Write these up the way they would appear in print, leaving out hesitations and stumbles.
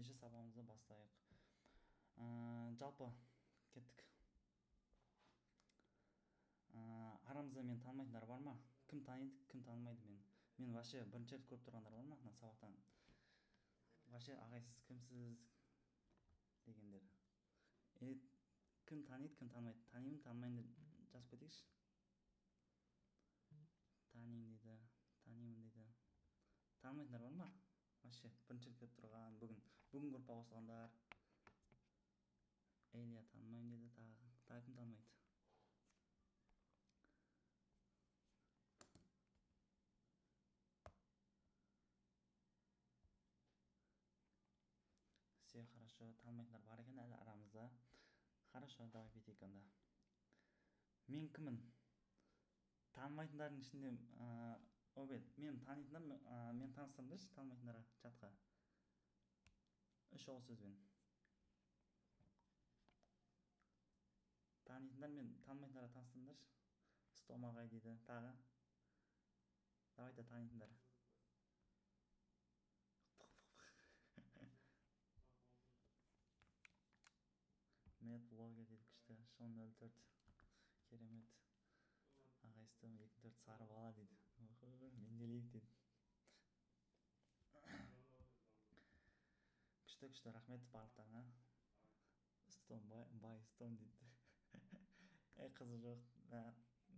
ендеше сабағымызды бастайық. Жалпы кеттік. Арамызда мені танымайтындар бар ма? Кім таниды, кім танымайды мені? Мен вообще бірінші рет көріп тұрғандар бар ма мына сабақтан? Вообще ағайсыз кімсіз дегендер. Кім таниды, кім танымайды? Танимын, танымайын деп жазып кетейікші. Танимын дейді, танимын дейді. Танымайтындар бар ма? Вообще бірінші рет көріп тұрған, бүгін группа қосылғандар. Элия танымаймын дейді, тағы кім танымайды? Все хорошо, танымайтындар бар екен әлі арамызда. Хорошо, давай бүйтейік анда. Мен кіммін? Танымайтындардың ішінде мен танитындар, мен таныстырыңдаршы танымайтындарға чатқа. 3 ауыз сөзбен. Танитындар мен танымайтындарға таныстырыңдаршы. Стомағай дейді, тағы. Давайте танитындар. Медблогер дейді күшті. Шон 04. Керемет. Ағайыстым 24 сары бала дейді. Менделеев дейді. Күшті, рахмет барлықтарыңа. Стом дейді. Қызы жоқ.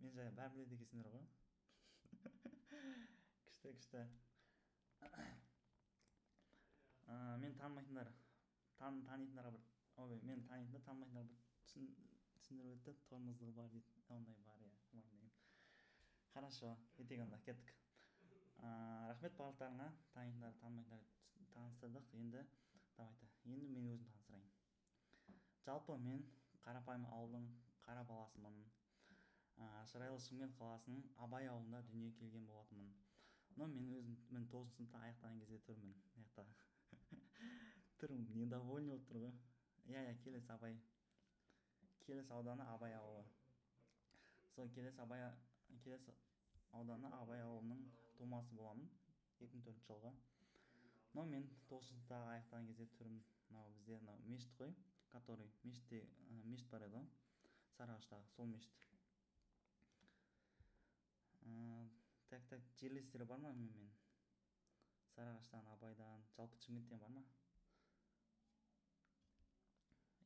Мен жай бәрін біледі екенсіңдер ғой. Күшті. Мен танымайтындар. Танитындарға мен танитындар, танымайтындарға бір түсіндіріп өтті. Тормоздығы бар дейді. Ондай бар, иә, мойындаймын. Хорошо, ертең онда кеттік. Рахмет барлықтарыңа. Танитындар, танымайтындар таныстырдық. Енді мен өзім таныстырайын. Жалпы мен қарапайым ауылдың қара баласымын. Шырайлы Шымкент қаласының Абай ауылында дүниеге келген болатынмын. Но мен 9 сыныпта аяқтаған кезде тұрмын. Тұрмын, недовольный болып тұр ғой. Иә, Келес ауданы Абай ауылы. Сол Келес ауданы Абай ауылының тумасы боламын 2004 жылғы. Но мен 9 сыныпта аяқтаған кезде тұрмын. Бізде мешіт қой, который мешіт бар еді ғой, Сарыағаштағы, сол мешіт. Так, жерлестері бар ма мен? Сарыағаштан, Абайдан, жалпы Шымкенттен бар ма?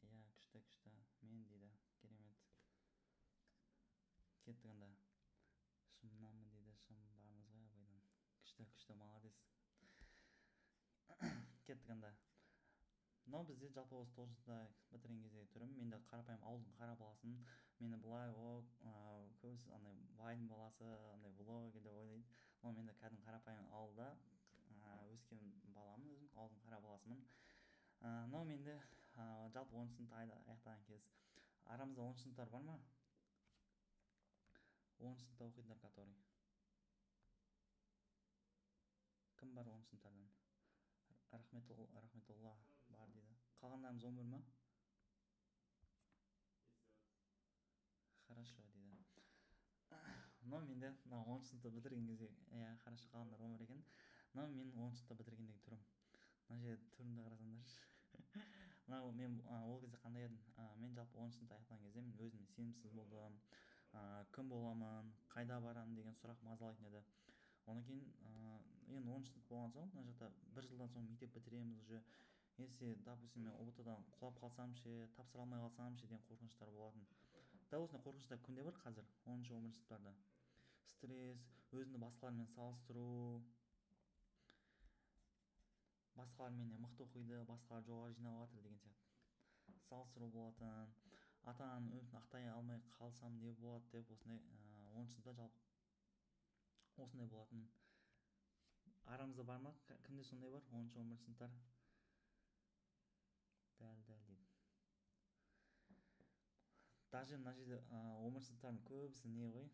Иә, күшті. Мен дейді, керемет. Кеттік анда. Шымнанмын дейді, шым бармыз ғой Абайдан. Күшті, молодец. Кеттік анда. Но бізде жалпы осы 9 сыныпта бітірген кезде тұрмын. Мен де қарапайым ауылдың қара баласымын. Мені былай көбісі андай байдың баласы, андай блогер деп ойлайды. Но мен де кәдімгі қарапайым ауылда өскен баламын өзім, ауылдың қара баласымын. Но менде жалпы 10 сыныпта аяқтаған кез. Арамызда 10 сыныптар бар ма? 10 сыныпта оқитындар который. Кім бар 10 сыныптардан? Рахметолла бар дейді. Қалғандарымыз 11 ма? Хорошо дейді. Но менде 10 сыныпта бітірген кезде, хорошо, қалғандар 11 екен. Но мен 10 сыныпта бітіргендегі түрім. Мына жерде түрімді қарасаңдаршы. Мен ол кезде қандай едім? Мен жалпы 10 сыныпта аяқтаған кезде мен өзіме сенімсіз болдым. Кім боламын, қайда барамын деген сұрақ мазалайтын еді. Онан кейін енді 10 сынып болған соң, мына жақта 1 жылдан соң мектеп бітіреміз уже. Если, допустим, мен ұбт-дан құлап қалсам ше, тапсыра алмай қалсам ше деген қорқыныштар болатын. Дәл осындай қорқыныштар кімде бар қазір 10-11 сыныптарда? Стресс, өзіңді басқалармен салыстыру, басқалар менен мықты оқиды, басқалар жоғары жинап жатыр деген сияқты салыстыру болатын. Ата-ананың үмітін ақтай алмай қалсам не болады деп осындай 10 сыныпта жалпы осындай болатын. Арамызда бар ма? Кімде сондай бар? 10-11 сыныптар. Дәл дейді. Даже мына жерде 11 сыныптардың көбісі не ғой,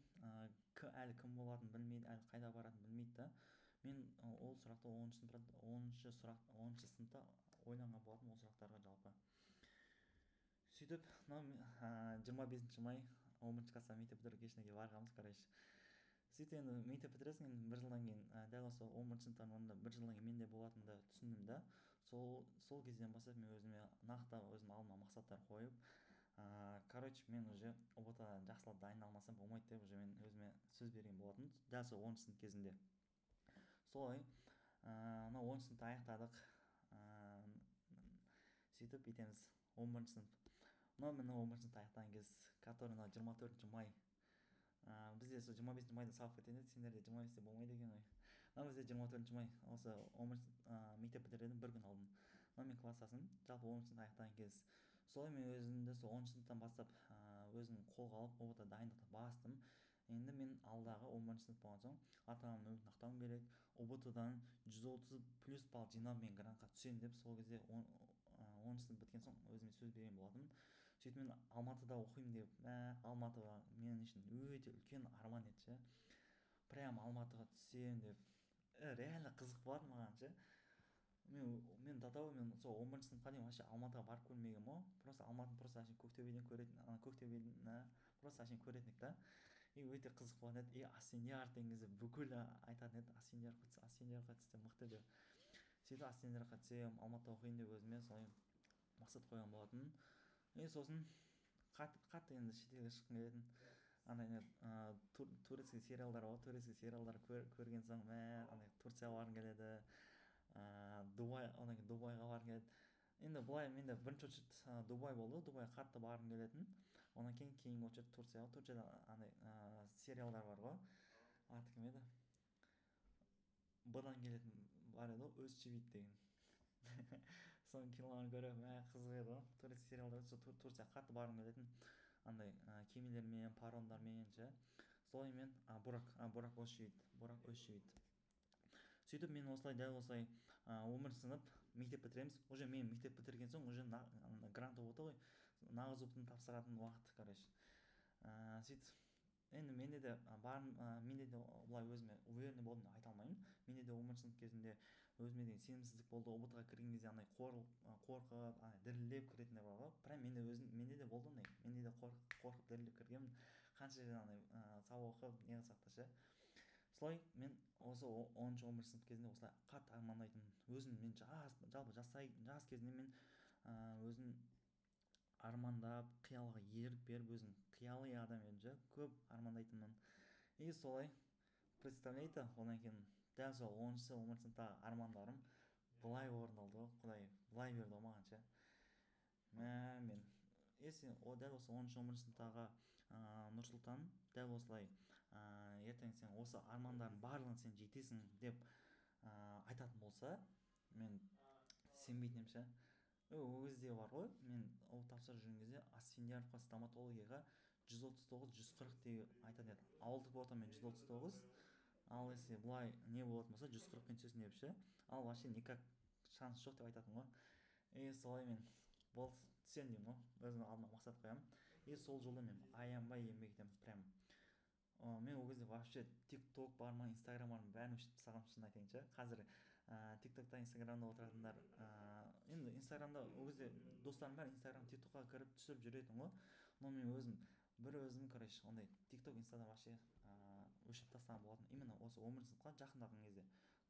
әлі кім болатынын білмейді, әлі қайда баратынын білмейді да. Мен ол сұрақты 10 сыныпта ойланған болатын ол сұрақтарға жалпы. Сөйтіп, 25 май 11 класста мектеп бітіру кешіне барғанбыз, короче. Сөйтіп енді мектеп бітіресің, енді 1 жылдан кейін дәл осы 11 сыныптардың орнында 1 жылдан кейін менде болатынды түсіндім да. сол кезден бастап мен өзіме нақты өзім алдыма мақсаттар қойып короче мен уже ұбт жақсылап дайындалмасам болмайды деп уже мен өзіме сөз берген болатын дәл сол 10 сынып кезінде. Солай мына 10 сыныпты аяқтадық. Сөйтіп бүйтеміз 11 сынып. Мынау міне 11 сыныпты аяқтаған кез, который мына 24 май. Бізде сол 25 майды салып кетеді, сендерде 25-те болмайды екен ғой. Мына бізде 24 май, осы мектеп бітіретін бір күн алдын. Мына мен класстасым, жалпы 10 сынып аяқтаған кез. Солай мен өзімді сол 10 сыныптан бастап өзім қолға алып ұбт дайындықты бастым. Енді мен алдағы 11 сынып болған соң ата-анамның үмітін ақтауым керек. ұбт-дан 130 плюс балл жинап мен грантқа түсемін деп сол кезде 10 сынып біткен соң өзіме сөз берген болатынмын. Сөйтіп мен Алматыда оқимын деп, Алматыға мен үшін өте үлкен арман еді ше. Прям Алматыға түсемін деп. Реально қызық болатын маған ше. Мен до того мен сол 11 сыныпқа дейін вообще Алматыға барып көрмегенмін ғой. Просто Алматыны просто әшейін көктөбеден көретін, көктөбеден просто әшейін көретін едік та. И өте қызық болатын еді. И Асфендияр деген кезде бүкіл айтатын еді Асфендиярға түссе мықты деп. Сөйтіп Асфендиярға түсемін, Алматыда оқимын деп өзіме солай мақсат қойған болатын. И сосын қатты енді шетелге шыққым келетін. Андай турецкий сериалдар бар, турецкий сериалдар көрген соң андай Турцияға барғым келеді. Дубай, одан кейін Дубайға барғым келеді. Енді былай менде бірінші очередь Дубай болды. Дубайға қатты барғым келетін. Одан кейінгі очередь Турцияға. Турцияда андай сериалдар бар ғой. Аты кім еді? Б-дан келетін бар еді ғой, Өзчевит деген. Соның киноларын көріп қызық еді ғой. Турецкий сериалдар сол Турцияға қатты барғым келетін. Андай кемелермен, паромдармен ше. Солай мен Бурак Өзчевит. Сөйтіп мен осылай дәл осылай 11 сынып мектеп бітіреміз. Уже мен мектеп бітірген соң уже грант ұбт ғой. Нағыз ұбтын тапсыратын уақыт, короче. Сөйтіп енді менде де былай өзіме уверенный болдым деп айта алмаймын. Менде де 11 сынып кезінде өзіме деген сенімсіздік болды. ұбт-ға кірген кезде андай қорқып, дірілдеп кіретіндер бар ғой. Прям менде де болды ондай. Менде де қорқып дірілдеп кіргенмін. Қанша жерден андай сабақ оқып не қылсақ та ше. Солай мен осы 10-11 сынып кезінде осылай қатты армандайтынмын. Өзім мен жалпы жас кезінде мен өзім армандап, қиялға ерік беріп, өзім қияли адам едім же, көп армандайтынмын. И солай, представляете, одан кейін дәл сол 10-11 сыныптағы армандарым былай орындалды ғой, Құдай былай берді ғой маған ше. Мен если дәл осы 10-11 сыныптағы Нұрсұлтан дәл осылай ертең сен осы армандардың барлығын сен жетесің деп айтатын болса, мен сенбейтін едім ше. Ол кезде бар ғой, мен ұбт тапсырып жүрген кезде Асфендияровқа стоматологияға 139-140 деп айтатын еді. Ауылдық ортамен 139, ал если былай не болатын болса 140-пен түсесің деп ше. Ал вообще никак шанс жоқ деп айтатын ғой. И солай мен болды түсемін деймін ғой, өзім алдыма мақсат қоямын. И сол жолда мен аянбай еңбек етемін. Прям мен ол кезде вообще тик-ток бар ма, инстаграм бар ма, бәрін өшіріп тастағанмын, шынын айтайын ше. Қазір тик-токта, инстаграмда отыратындар енді инстаграмда ол кезде достарым бәрі инстаграм, тик-токқа кіріп түсіріп жүретін ғой. Но мен өзім короче ондай тик-ток, инстадан вообще өшіріп тастаған болатын. Именно осы 11 сыныпқа жақындаған кезде,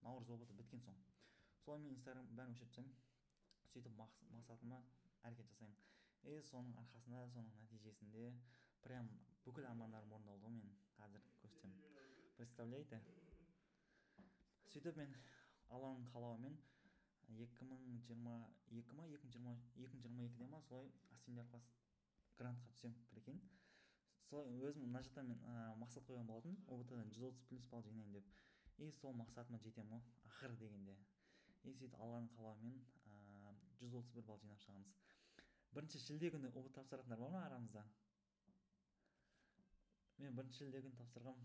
наурыз ұбт біткен соң. Солай мен инстаграм бәрін өшіріп тастаймын. Сөйтіп мақсатыма әрекет жасаймын. И соның арқасында, соның нәтижесінде прям бүкіл армандарым орындалды ғой. Мен қазір көрсетемін. Представляете? Сөйтіп мен Алланың қалауымен 2022-де ма солай Асфендиярға грантқа түсем, прикинь. Солай өзім мына жақта мен мақсат қойған болатын, ұбт-дан 130 плюс балл жинаймын деп. И сол мақсатыма жетемін ғой, ақыры дегенде. И сөйтіп Алланың қалауымен 131 балл жинап шығамыз. 1-шілде күні ұбт тапсыратындар бар ма арамызда? Мен 1-шілде күні тапсырғам.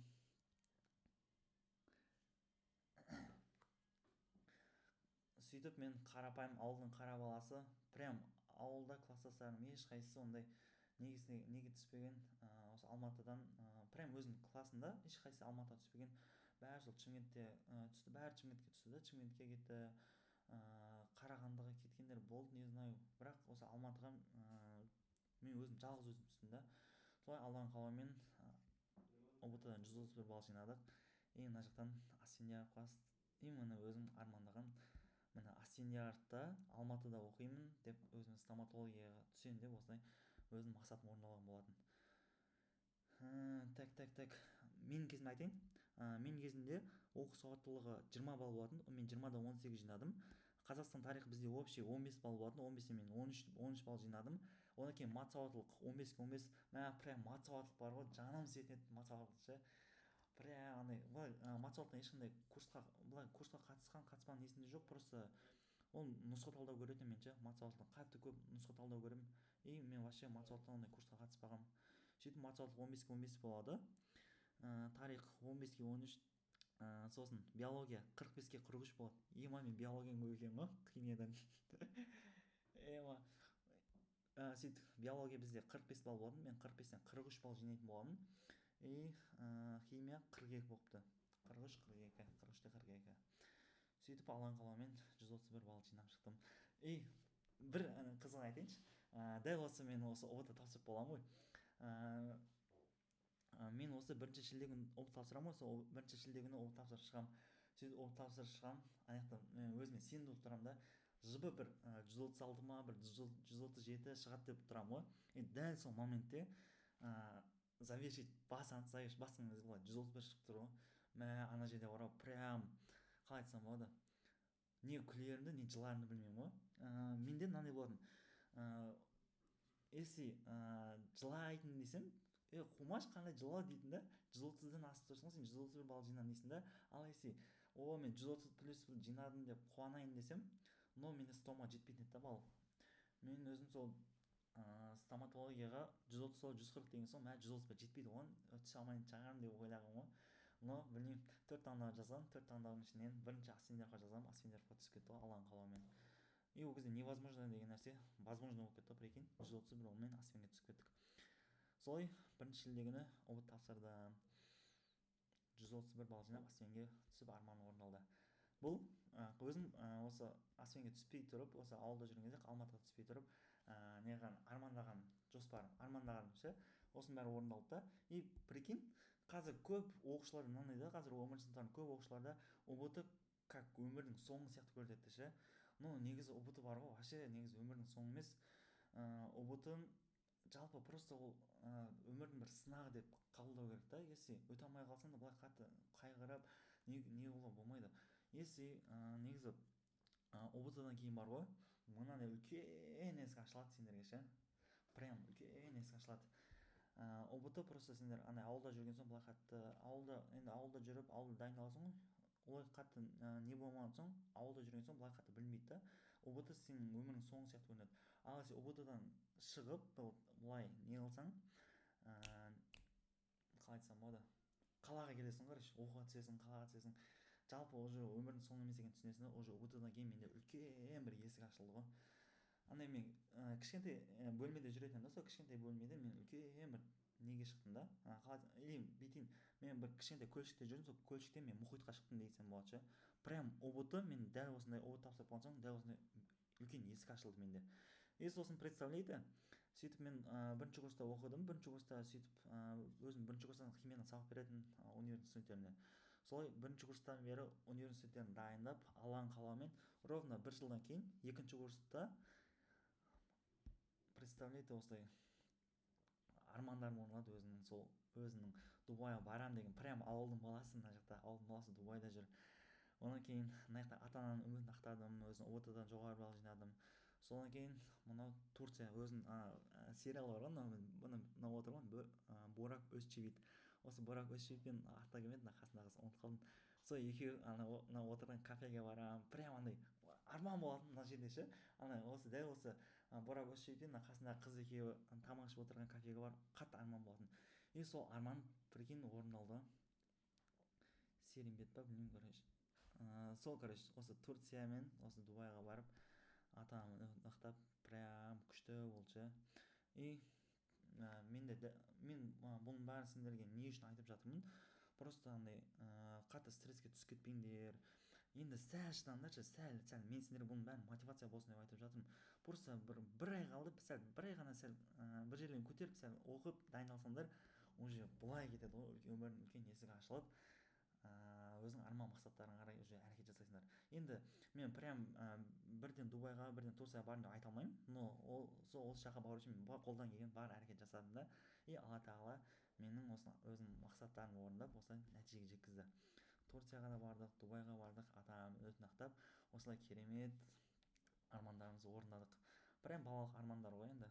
Сөйтіп мен қарапайым ауылдың қара баласы, прям ауылда класстастарым ешқайсысы ондай неге түспеген. Осы Алматыдан прям өзім классында ешқайсысы Алматыға түспеген. Бәрі сол Шымкентте түсті, бәрі Шымкентке түсті да, Шымкентке кетті. Қарағандыға кеткендер болды, не знаю. Бірақ осы Алматыға мен өзім жалғыз өзім түстім да. Солай Алланың қалауымен ұбт-дан 131 балл жинадық. И мына жақтан Асфендияров класс, именно өзім армандаған міне асфендиярда Алматыда оқимын деп өзім стоматологияға түсемін деп осылай өзімнің мақсатым орындалған болатын. Так менің кезімде айтайын. Менің кезімде оқу сауаттылығы 20 балл болатын, мен 20-да 18 жинадым. Қазақстан тарихы бізде общий 15 балл болатын, 15-те мен 13 балл жинадым. Одан кейін мат сауаттылық 15-ке 15, прям мат сауаттылық бар ғой, жаным сүйетін еді мат сауаттылық ше. Прям андай былай мат сауаттылықтан ешқандай курсқа қатысқан есімде жоқ, просто ол нұсқа талдау көретін мен ше, мат сауаттылықтан қатты көп нұсқа талдау көремін. И мен вообще мат сауаттылықтан ондай курсқа қатыспағанмын. Сөйтіп мат сауаттылық 15-ке 15 болады. Тарих 15-ке 13, сосын биология 45-ке 43 болады. Ема мен биологияны көп екен ғой химиядан. Ема сөйтіп биология бізде 45 балл болатын, мен 45-тен 43 балл жинайтын боламын. И химия 42 болыпты. 43-42, 43-те 42. Сөйтіп алған қалаумен 131 балл жинап шықтым. И бір қызық айтайыншы. Дәл осы мен осы ұбт тапсырып боламын ғой. Мен осы бірінші шілде күні ұбт тапсырамын ғой, сол бірінші шілде күні ұбт тапсырып шығамын. Сөйтіп ұбт тапсырып шығамын, аяқта мен өзіме сенімді болып тұрамын да. Жыбы бір 136 ма, бір 137 шығады деп тұрамын ғой. И дәл сол моментте завершить басқан кезде былай 131 шығып тұр ғой. Ана жерде барып прям қалай айтсам болады, не күлерімді не жыларымды білмеймін ғой. Менде мынандай болатын, если жылайтын десем, қумаш қандай жылау дейтін да, 130-дан асып тұрсың сен 131 балл жинадың дейсің да. Ал если мен 130 плюс жинадым деп қуанайын десем, но менде стома жетпейтін еді да балл. Мен өзім сол стоматологияға 130-140 деген соң, 130-ға жетпейді ғой, өтіше алмайтын шығармын деп ойлағанмын ғой. Но білмеймін, 4 таңдау жазғам, 4 таңдаудың ішінен бірінші асфендиярға жазғам, асфендиярға түсіп кетті ғой алған қалаумен. И ол кезде невозможно деген нәрсе возможно болып кетті, прикинь, 131 баллмен асфенге түсіп кеттік. Солай бірінші шілде күні ұбт тапсырдым, 131 балл жинап асфенге түсіп арманым орындалды. Бұл өзім осы асфенге түспей тұрып, осы ауылда жүрген кезде Алматыға түспей тұрып, неған армандаған жоспар, армандаған ше, осының бәрі орындалды да. И прикинь, қазір көп оқушылар мынандай да, қазір 11 сыныптардың көп оқушыларда ұбт как өмірдің соңы сияқты көрсетеді ше. Ну негізі ұбт бар ғой, вообще негізі өмірдің соңы емес. ұбт жалпы просто ол өмірдің бір сынағы деп қабылдау керек та. Если өте алмай қалсаң да былай қатты қайғырып не болмайды. Если негізі ұбт-дан кейін бар ғой, мынандай үлкен есік ашылады сендерге ше. Прям үлкен есік ашылады. ұбт просто сендер андай ауылда жүрген соң былай қатты ауылда жүріп ауылда дайындаласың ғой. Олай қатты не болмаған соң, ауылда жүрген соң былай қатты білмейді да. ұбт сенің өмірің соңы сияқты көрінеді. Ал сен ұбт-дан шығып былай не қылсаң, қалай айтсам болады, қалаға келесің ғой, оқуға түсесің, қалаға түсесің, жалпы уже өмірдің соңы емес екенін түсінесің да. Уже ұбт-дан кейін менде үлкен бір есік ашылды ғой. Андай мен кішкентай бөлмеде жүретін да, сол кішкентай бөлмеде мен үлкен бір неге шықтым да. Или бүйтейін, мен бір кішкентай көлшікте жүрдім, сол көлшіктен мен мұхитқа шықтым десем болады ше. Прям ұбт мен дәл осындай ұбт тапсырып болған соң дәл осындай үлкен есік ашылды менде. И сосын представляете, сөйтіп мен бірінші курста оқыдым, бірінші курста сөйтіп өзім бірінші курстан химиядан сабақ беретін университет студенттеріне. Солай бірінші курстан бері университет студенттерін дайындап алған қалаумен ровно бір жылдан кейін екінші курста, представляете, осылай армандарым орындалды өзінің. Сол өзінің Дубайға барам деген, прям ауылдың баласы, мына жақта ауылдың баласы Дубайда жүр. Одан кейін мына жақта ата-ананың үмітін ақтадым, өзім ұбт-дан жоғары балл жинадым. Содан кейін мынау Турция өзінің сериалы бар ғой, мынау отыр ғой, Борак Өзчевит. Осы Борак Өзчевитпен артагемет қасындағы қыз, ұмытып қалдым. Сол екеуі мынау отырған кафеге барамын, прям андай арман болатын мына жерде ше. Осы дәл осы Борак Өзчевитпен қасындағы қыз екеуі тамақ ішіп отырған кафеге барып қатты арман болатын. И сол арман прикинь орындалды. Серимбет па білмеймін, короче. Сол короче осы Турция мен осы Дубайға барып ата-анамды ақтап прям күшті болды ше. И мен бұның бәрін сендерге не үшін айтып жатырмын, просто андай қатты стресске түсіп кетпеңдер. Енді сәл шыдаңдаршы, сәл мен сендерге бұның бәрін мотивация болсын деп айтып жатырмын. Просто бір ай қалды, бір ай ғана сәл бір жерлерін көтеріп сәл оқып дайындалсаңдар, уже былай кетеді ғой, өмірдің үлкен есігі ашылып, өзің арман мақсаттарыңа қарай уже әрекет жасайсыңдар. Енді мен прям бірден Дубайға бірден Турцияға бардым деп айта алмаймын, но осы жаққа бару үшін мен қолдан келген бар әрекет жасадым да, и алла тағала менің осы өзім мақсаттарымды орындап осылай нәтижеге жеткізді. Турцияға да бардық, Дубайға бардық, ата анамның өтінен ақтап осылай керемет армандарымызды орындадық. Прям балалық армандар ғой енді.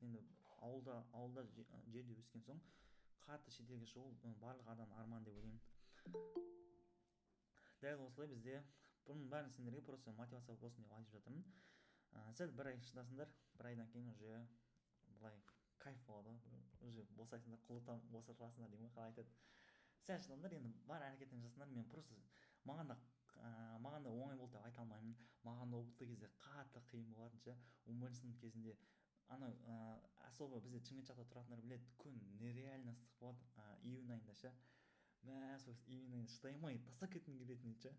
Енді ауылда жерде өскен соң қатты шетелге шығу барлық адам арман деп ойлаймын. Дәл осылай бізде бұның бәрін сендерге просто мотивация болсын деп айтып жатырмын. Сәл бір ай шыдасыңдар, бір айдан кейін уже былай кайф болады, уже босайсыңдар, құлықтан босатыласыңдар деймін ғой, қалай айтады. Сәл шыдаңдар, енді бар әрекеттерін жасаңдар. Мен просто маған да оңай болды деп айта алмаймын. Маған да опытты кезде қатты қиын болатын ше. 11 сынып кезінде анау особо бізде Шымкент жақта тұратындар біледі, күн нереально ыстық болады, июнь айында ше. Мә сол июнь айында шыдай алмай тастап кеткім келетін еді ше.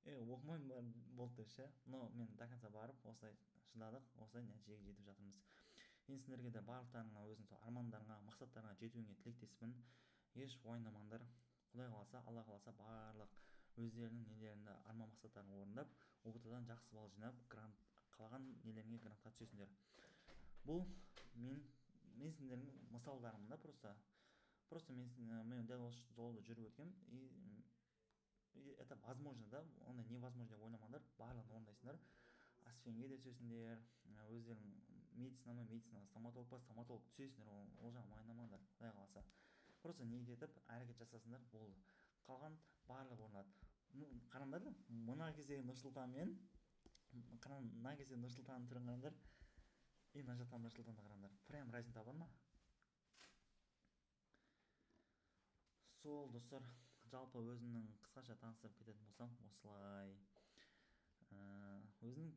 Оқымаймын болды деп ше. Но мен до конца барып осылай шыдадық, осылай нәтижеге жетіп жатырмыз. Енді сендерге де барлықтарыңа өзің сол армандарыңа, мақсаттарыңа жетуіңе тілектеспін. Еш уайымдамаңдар. Құдай қаласа, Алла қаласа барлық өздерінің нелерінде арман мақсаттарын орындап, ұбт-дан жақсы балл жинап, қалаған нелеріңе грантқа түсесіңдер. Бұл мен сендердің мысалдарым да, просто мен дәл осы жолды жүріп өткем, и это возможно, да, ондай невозможно деп ойламаңдар, барлығын орындайсыңдар. Асфенге де түсесіңдер, өздерің медицина, стоматолог түсесіңдер, ол жағын уайымдамаңдар, құдай қаласа. Просто ниет етіп әрекет жасасыңдар, болды. Қалған барлығы орындалады. Қараңдар да, мына кездегі Нұрсұлтанмен, мына кездегі Нұрсұлтанның түрін қараңдар, и мына жақтағы Нұрсұлтанды қараңдар. Прям разница бар ма? Сол достар, жалпы өзімнің қысқаша таныстырып кететін болсам, осылай. Өзінің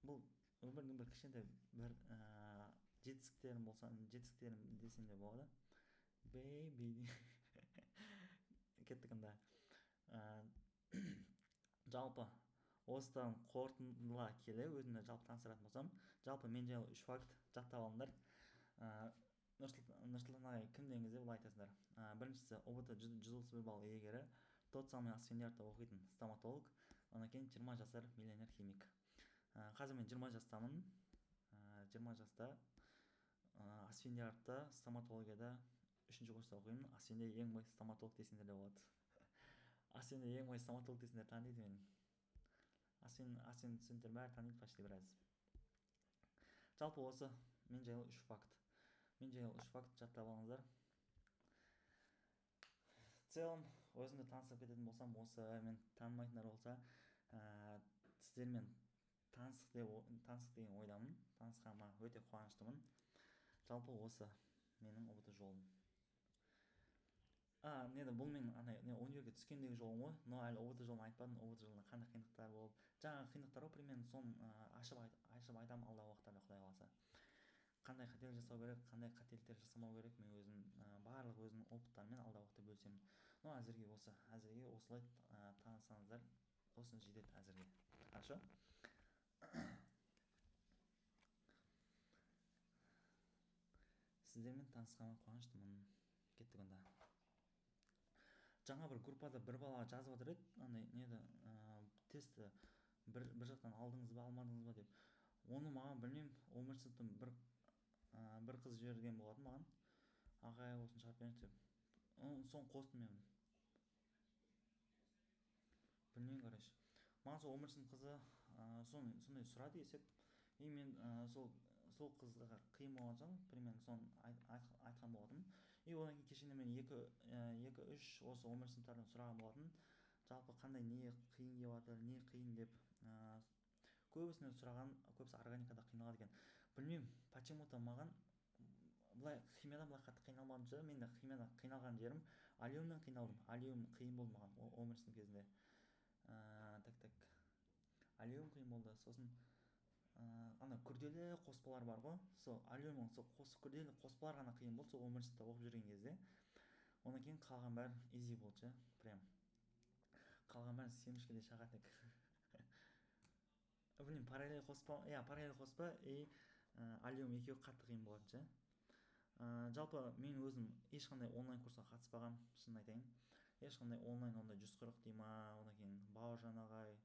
бұл өмірдің бір кішкентай бір жетістіктерім десем де болады. Бейби кеттік анда. Жалпы осыдан қорытындыла келе өзімді жалпы таныстыратын болсам, жалпы мен жайлы 3 факт жаттап алыңдар. Нұрсұлтан ағай кім деген кезде былай айтасыңдар. Біріншісі ұбт 131 балл иегері, тот самый Асфендиярда оқитын стоматолог, одан кейін 20 жасар миллионер химик. Қазір мен 20 жастамын. 20 жаста Асфендиярда стоматологияда 3-ші курста оқимын. Асфенде ең бай стоматолог десеңдер де болады. Асфенде ең бай стоматолог десеңдер таниды мені. Асфен студенттер бәрі таниды почти біраз. Жалпы осы мен жайлы 3 факт. Жаттап алыңыздар. В целом, өзімді таныстырып кететін болсам, осы мен танымайтындар болса, сіздермен таныстық деген ойдамын. Танысқаныма өте қуаныштымын. Жалпы осы менің ұбт жолым. Бұл мен универге түскендегі жолым ғой, но әлі ұбт жолын айтпадым. ұбт жолында қандай қиындықтар болып, жаңағы қиындықтар ғой, примерно соны ашып айтамын алдағы уақыттарда, құдай қаласа. Қандай қателік жасау керек, қандай қателіктер жасамау керек, мен өзім барлық өзімнің опыттарыммен алдағы уақытта бөлісемін. Но әзірге осылай танысаңыздар, осыны жетеді әзірге. Хорошо? Сіздермен танысқаныма қуаныштымын. Кеттік онда. Жаңа бір группада бір бала жазып отыр еді, неді тестті бір жақтан алдыңыз ба алмадыңыз ба деп. Оны маған білмеймін, 11 сыныптың бір қыз жіберген болатын маған. Ағай осыны шығарып беріңіз деп. Соны қостым мен. Білмеймін, короче. Маған сол 11 сынып қызы сондай сұрады есеп. И мен сол қызға қиын болған соң, примерно соны айтқан болатын. И одан кейін кешінде мен 2-3 осы 11 сыныптардан сұраған болатын. Жалпы қандай не қиын деп жатыр, не қиын деп. Көбісінен сұраған, көбісі органикада қиналады екен. Білмеймін, почему-то маған былай химиядан былай қатты қиналмадым шығар. Мен де химиядан қиналған жерім алюминнен қиналдым. Алюмин қиын болды маған 11 сынып кезінде. Алюмин қиын болды. Сосын күрделі қоспалар бар ғой. Сол алюмин, сол күрделі қоспалар ғана қиын болды сол 11 сыныпта оқып жүрген кезде. Одан кейін қалған бәрі изи болды, прям. Қалған бәрі семішкеде шағатек. Білмеймін, параллель қоспа и алюмин екеуі қатты қиын болатын ше. Жалпы мен өзім ешқандай онлайн курсқа қатыспағам, шынын айтайын. ешқандай онлайн ондай 140 дей ма, одан кейін бауыржан ағай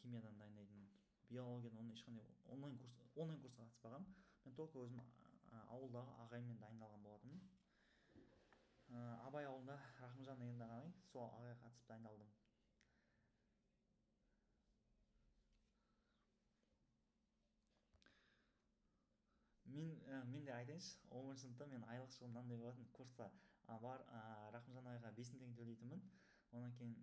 химиядан дайындайтын, биологиядан оны ешқандай онлайн курсқа қатыспағанмын. Мен только өзім ауылдағы ағаймен дайындалған болатынмын. Абай ауылында Рахымжан деген ағай, сол ағайға қатысып дайындалдым. Мен де айтайыншы, 10 сыныпта мен айлық шығын мынандай болатын: курсқа бар Рахымжан ағайға 5 мың теңге төлейтінмін. Одан кейін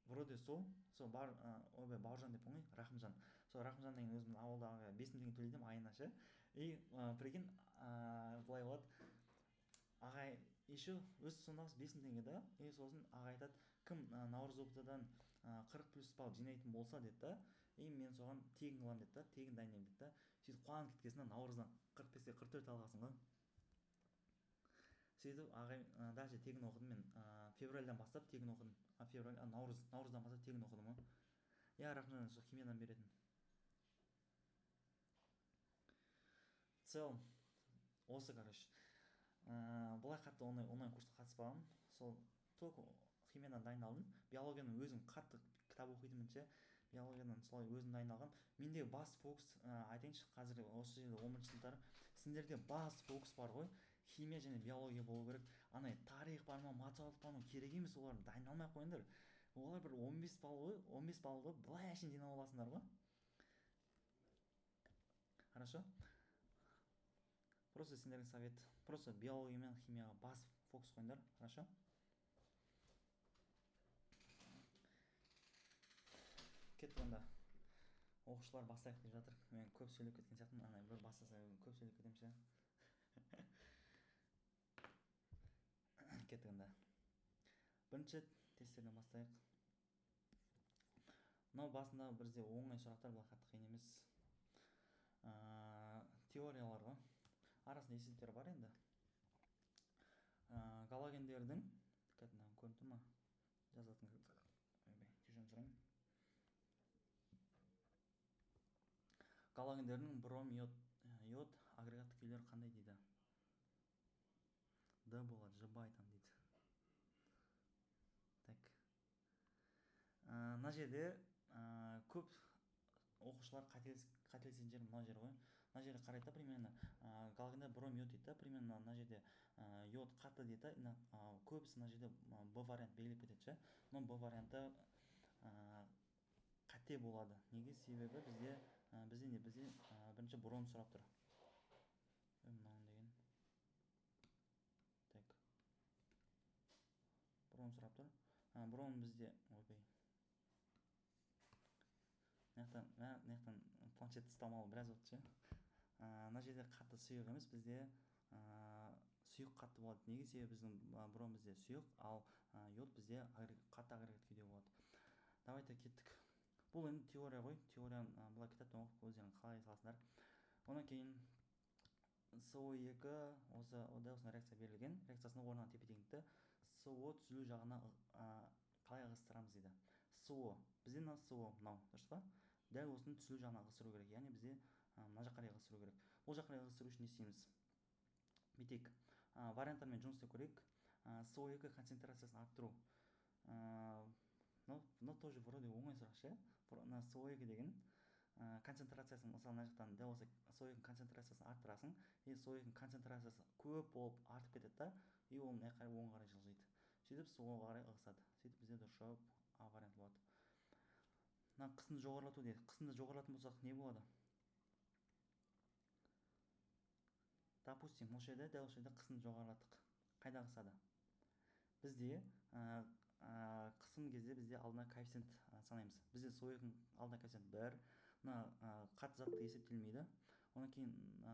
вроде сол бар ойбай бауыржан деп ғой, Рахымжан. Сол Рахымжан деген өзімнің ауылдағы ағайға 5 мың теңге төлейтінмін айына ше. И прикинь, былай болады, ағай еще өз сомасы 5 мың теңге да. И сосын ағай айтады, кім наурыз оптадан 40+ балл жинайтын болса деді да, и мен соған тегін қыламын деді да, тегін дайындаймын деді да. Сөйтіп қуанып кеткесін наурыздан 45-те 44 алғансың ғой. Сөйтіп ағай даже тегін оқыдым мен. Февральдан бастап тегін оқыдым. Наурыздан бастап тегін оқыдым ғой. Я Рахымжан сол химиядан беретін. В целом осы, короче. Былай қатты онлайн курсқа қатыспағанмын. Сол только химиядан дайындалдым. Биологияны өзім қатты кітап оқитынмын ше. Биологиядан солай өзім дайындалған. Менде бас фокус, айтайыншы, қазір осы жерде 11 сыныптар, сендерде бас фокус бар ғой, химия және биология болу керек. Анай тарих бар ма, математика бар ма, керек емес, оларды дайындалмай ақ қойыңдар. Олар бір 15 балл ғой, 15 баллды былай әшейін жинап аласыңдар ғой. Хорошо? Просто сендерге совет. Просто биология мен химияға бас фокус қойыңдар. Хорошо? Кеттік онда. Оқушылар бастайық деп жатыр. Мен көп сөйлеп кеткен сияқтымын. Ана бір бастаса көп сөйлеп кетемін ше. Кеттік онда. Бірінші тесттерден бастайық. Мынау басында бізде оңай сұрақтар, бұл қатты қиын емес. Теориялар ғой. Арасында есептер бар енді. Галогендердің, көрінді ма? Жазатын түйжен сұрайын. Галогендердің бром, йод агрегатты күйлері қандай дейді? Д болады, жыбы айтам дейді. Так. Мына жерде көп оқушылар қателескен жер мына жер ғой. Мына жерде қарайды, примерно галогенде бром, йод дейді, примерно мына жерде йод қатты дейді. Көбісі мына жерде Б вариант белгілеп кетеді ше. Но Б варианты қате болады. Неге? Себебі бізде бірінші бром сұрап тұр. Мынауын деген. Так. Бром сұрап тұр. Бром бізде, ойбай. Наяқтан планшетті ұстамалы біраз өтті ше. Мына жерде қатты сұйық емес, бізде сұйық қатты болады. Неге? Себебі біздің бром бізде сұйық, ал йод бізде қатты агрегат күйде болады. Давайте кеттік. Бұл енді теория ғой. Теорияны былай кітаптан оқып өздерің қалай саласыңдар. Онан кейін СО2 осындай реакция берілген. Реакциясында орнаған тепе-теңдікті СО түзілу жағына қалай ығыстырамыз дейді. СО, бізде мына СО мынау, дұрыс па? Дәл осыны түзілу жағына ығыстыру керек. Яғни бізде мына жаққа қарай ығыстыру керек. Бұл жаққа қарай ығыстыру үшін не істейміз? Бүйтейік. Варианттармен жұмыс істеу керек. СО2 концентрациясын арттыру. Но тоже вроде оңай сұрақ ше. Мына СО2 деген концентрациясын, мысалы мына жақтан дәл осы СО2 концентрациясын арттырасың, и СО2 концентрациясы көп болып артып кетеді да, и ол мына қарай оң қарай жылжиды. Сөйтіп СО2 қарай ығысады. Сөйтіп бізде дұрыс жауап А вариант болады. Мына қысымды жоғарылату дейді. Қысымды жоғарылататын болсақ не болады? Допустим, осы жерде дәл осы жерде қысымды жоғарылаттық. Қайда ығысады? Бізде қысым кезде бізде алдына коэффициент санаймыз. Бізде СО2 алдына коэффициент 1, мына қатты затты есептелмейді. Онан кейін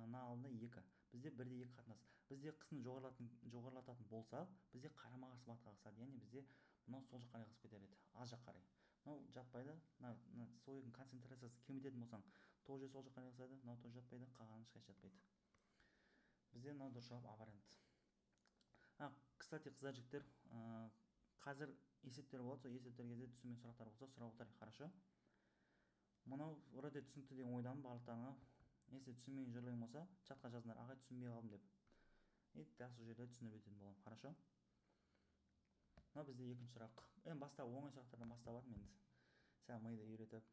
мына алдында 2. Бізде 1-2 қатынас. Бізде қысымды жоғарылататын болсақ, бізде қарама-қарсы бағытқа ығысады. Яғни бізде мынау сол жаққа қарай ығысып кетеді, аз жақ қарай. Мынау жатпайды. Мына СО2 концентрациясы кемітетін болсаң, тоже сол жаққа қарай ығысады. Мынау тоже жатпайды, қалғаны ешқайсы жатпайды. Бізде мынау дұрыс жауап А вариант. Кстати, қыздар, жігіттер, қазір есептер болады, сол есептер кезде түсінбеген сұрақтар болса сұрап отырайық, хорошо? Мынау вроде түсінікті деген ойдамын барлықтарыңа. Если түсінбеген жерлерің болса, чатқа жазыңдар, ағай түсінбей қалдым деп. И дәл сол жерде түсіндіріп өтетін боламын, хорошо? мынау бізде екінші сұрақ. Енді баста оңай сұрақтардан бастап енді сәл миды үйретіп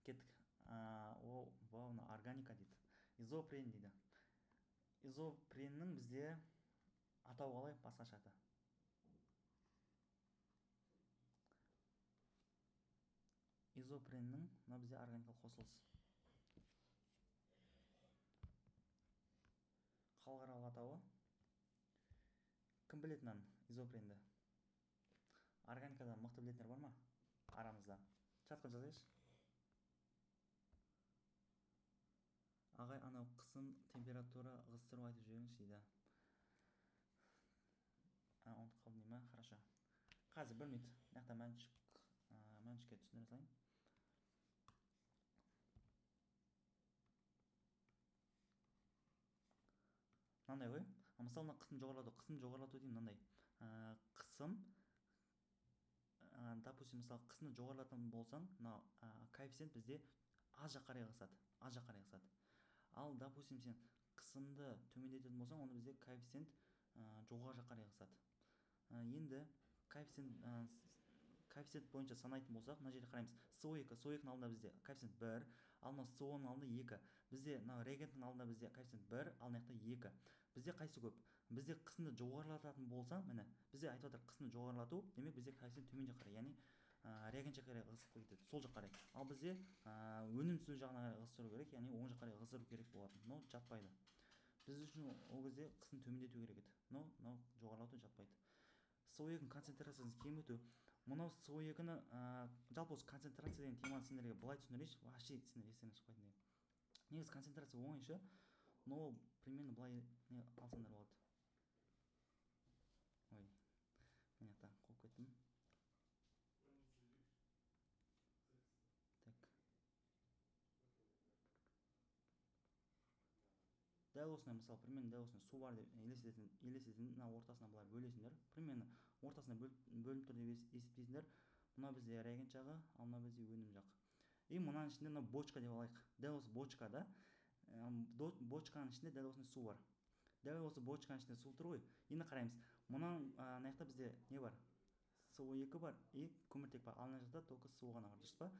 кеттік. Мына органика дейді, изопрен дейді. Изопреннің бізде атау қалай, басқаша аты? Изопреннің мына бізде органикалық қосылыс. Халықаралық атауы. Кім біледі мынаны, изопренді? Органикадан мықты білетіндер бар ма арамызда? Чатқа жазайыншы. Ағай, анау қысым, температура, ығыстыру айтып жіберіңізші дейді. Ұмытып қалдым деймін, хорошо. Қазір 1 минут. Мына мәншікке түсіндіре салайын. Мынандай ғой. Мысалы, мына қысым жоғарылату деймін мынандай. Қысым, допустим, мысалы қысымды жоғарылататын болсаң, мына коэффициент бізде аз жаққа қарай ығысады. Ал, допустим, сен қысымды төмендететін болсаң, оны бізде коэффициент жоғары жаққа қарай ығысады. Енді коэффициент бойынша санайтын болсақ, мына жерде қараймыз. СО2-ның алдында бізде коэффициент 1, ал мына СО-ның алдында 2. Бізде мына реагенттің алдында бізде коэффициент 1, ал мына жақта 2. Бізде қайсы көп? Бізде қысымды жоғарылататын болсаң, міне, бізде айтып жатыр қысымды жоғарылату, демек бізде коэффициент төмен жаққа қарай, яғни реагент жаққа қарай ығысып кетеді, сол жаққа қарай. Ал бізде өнім түсу жағына қарай ығыстыру керек, яғни оң жаққа қарай ығыстыру керек болады. Но жатпайды. Біз үшін ол кезде қысым төмендету керек еді. Но жоғарылату жатпайды. СО2-ның концентрациясын кеміту. Мынау СО2-ні жалпы осы концентрация деген теманы сендерге былай түсіндірейінші, вообще сендер естеріңнен шықпайтын. Негізі концентрация оңайшы, но примерно былай алсаңдар болады. Ой, мен жақта қойып кеттім. Так. Дәл осындай, мысалы, примерно дәл осындай су бар деп елестететін, мына ортасына былай бөлесіңдер. Примерно ортасына бөлініп тұр деп есептейсіңдер. Мына бізде реагент жағы, ал мына бізде өнім жағы. И мынаның ішінде мына бочка деп алайық. Дәл осы бочкада, бочканың ішінде дәл осындай су бар. Дәл осы бочканың ішінде су тұр ғой. Енді қараймыз. Мына жақта бізде не бар? СО2 бар и көміртек бар. Ал мына жақта только су ғана бар, дұрыс па?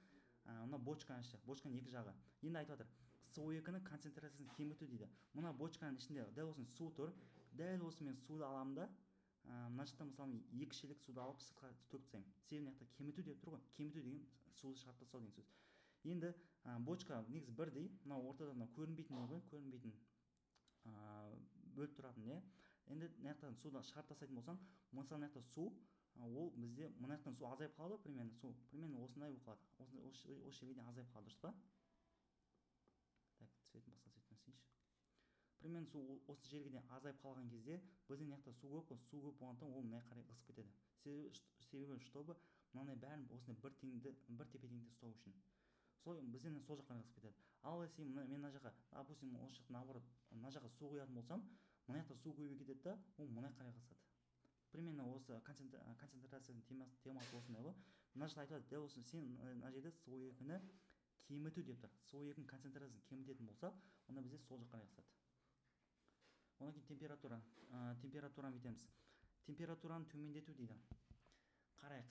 Мына бочканың іші, бочканың екі жағы. Енді айтып жатыр, СО2-ның концентрациясын кеміту дейді. Мына бочканың ішінде дәл осындай су тұр. Дәл осы мен суды аламын да, мына жақта мысалы 2 шелек суды алып сыртқа төгіп тастаймын. Себебі мына жақта кеміту деп тұр ғой. Кеміту деген суды шығарып тастау деген сөз. Енді бочка негізі бірдей, мына ортада мына көрінбейтін бөліп тұратын, не? Енді мына жақтан суды шығарып тастайтын болсаң, мысалы мына жақта су, ол бізде мына жақтан су азайып қалады, примерно осындай болып қалады. Осы жерге дейін азайып қалады, дұрыс па? Так, цветін басқа цветпен істейінші. Примерно су осы жерге дейін азайып қалған кезде, бізде мына жақта су көп болғандықтан ол мына қарай ығысып кетеді. Себебі чтобы мынандай бәрін осындай бір тепе-теңдікте ұстау үшін. Сол бізден сол жаққа ығысып кетеді. Ал если мен мына жаққа, допустим, осы жақта наоборот, мына жаққа су құятын болсам, мына жақта су көбейіп кетеді да, ол мына қарай ығысады. Примерно осы концентрацияның темасы осындай ғой. Мына жақта айтып жатыр, дәл осы сен мына жерде СО2-ні кеміту деп тұр. СО2-ның концентрациясын кемітетін болсақ, онда бізде сол жаққа қарай ығысады. Одан кейін температураны бүйтеміз. Температураны төмендету дейді. Қарайық.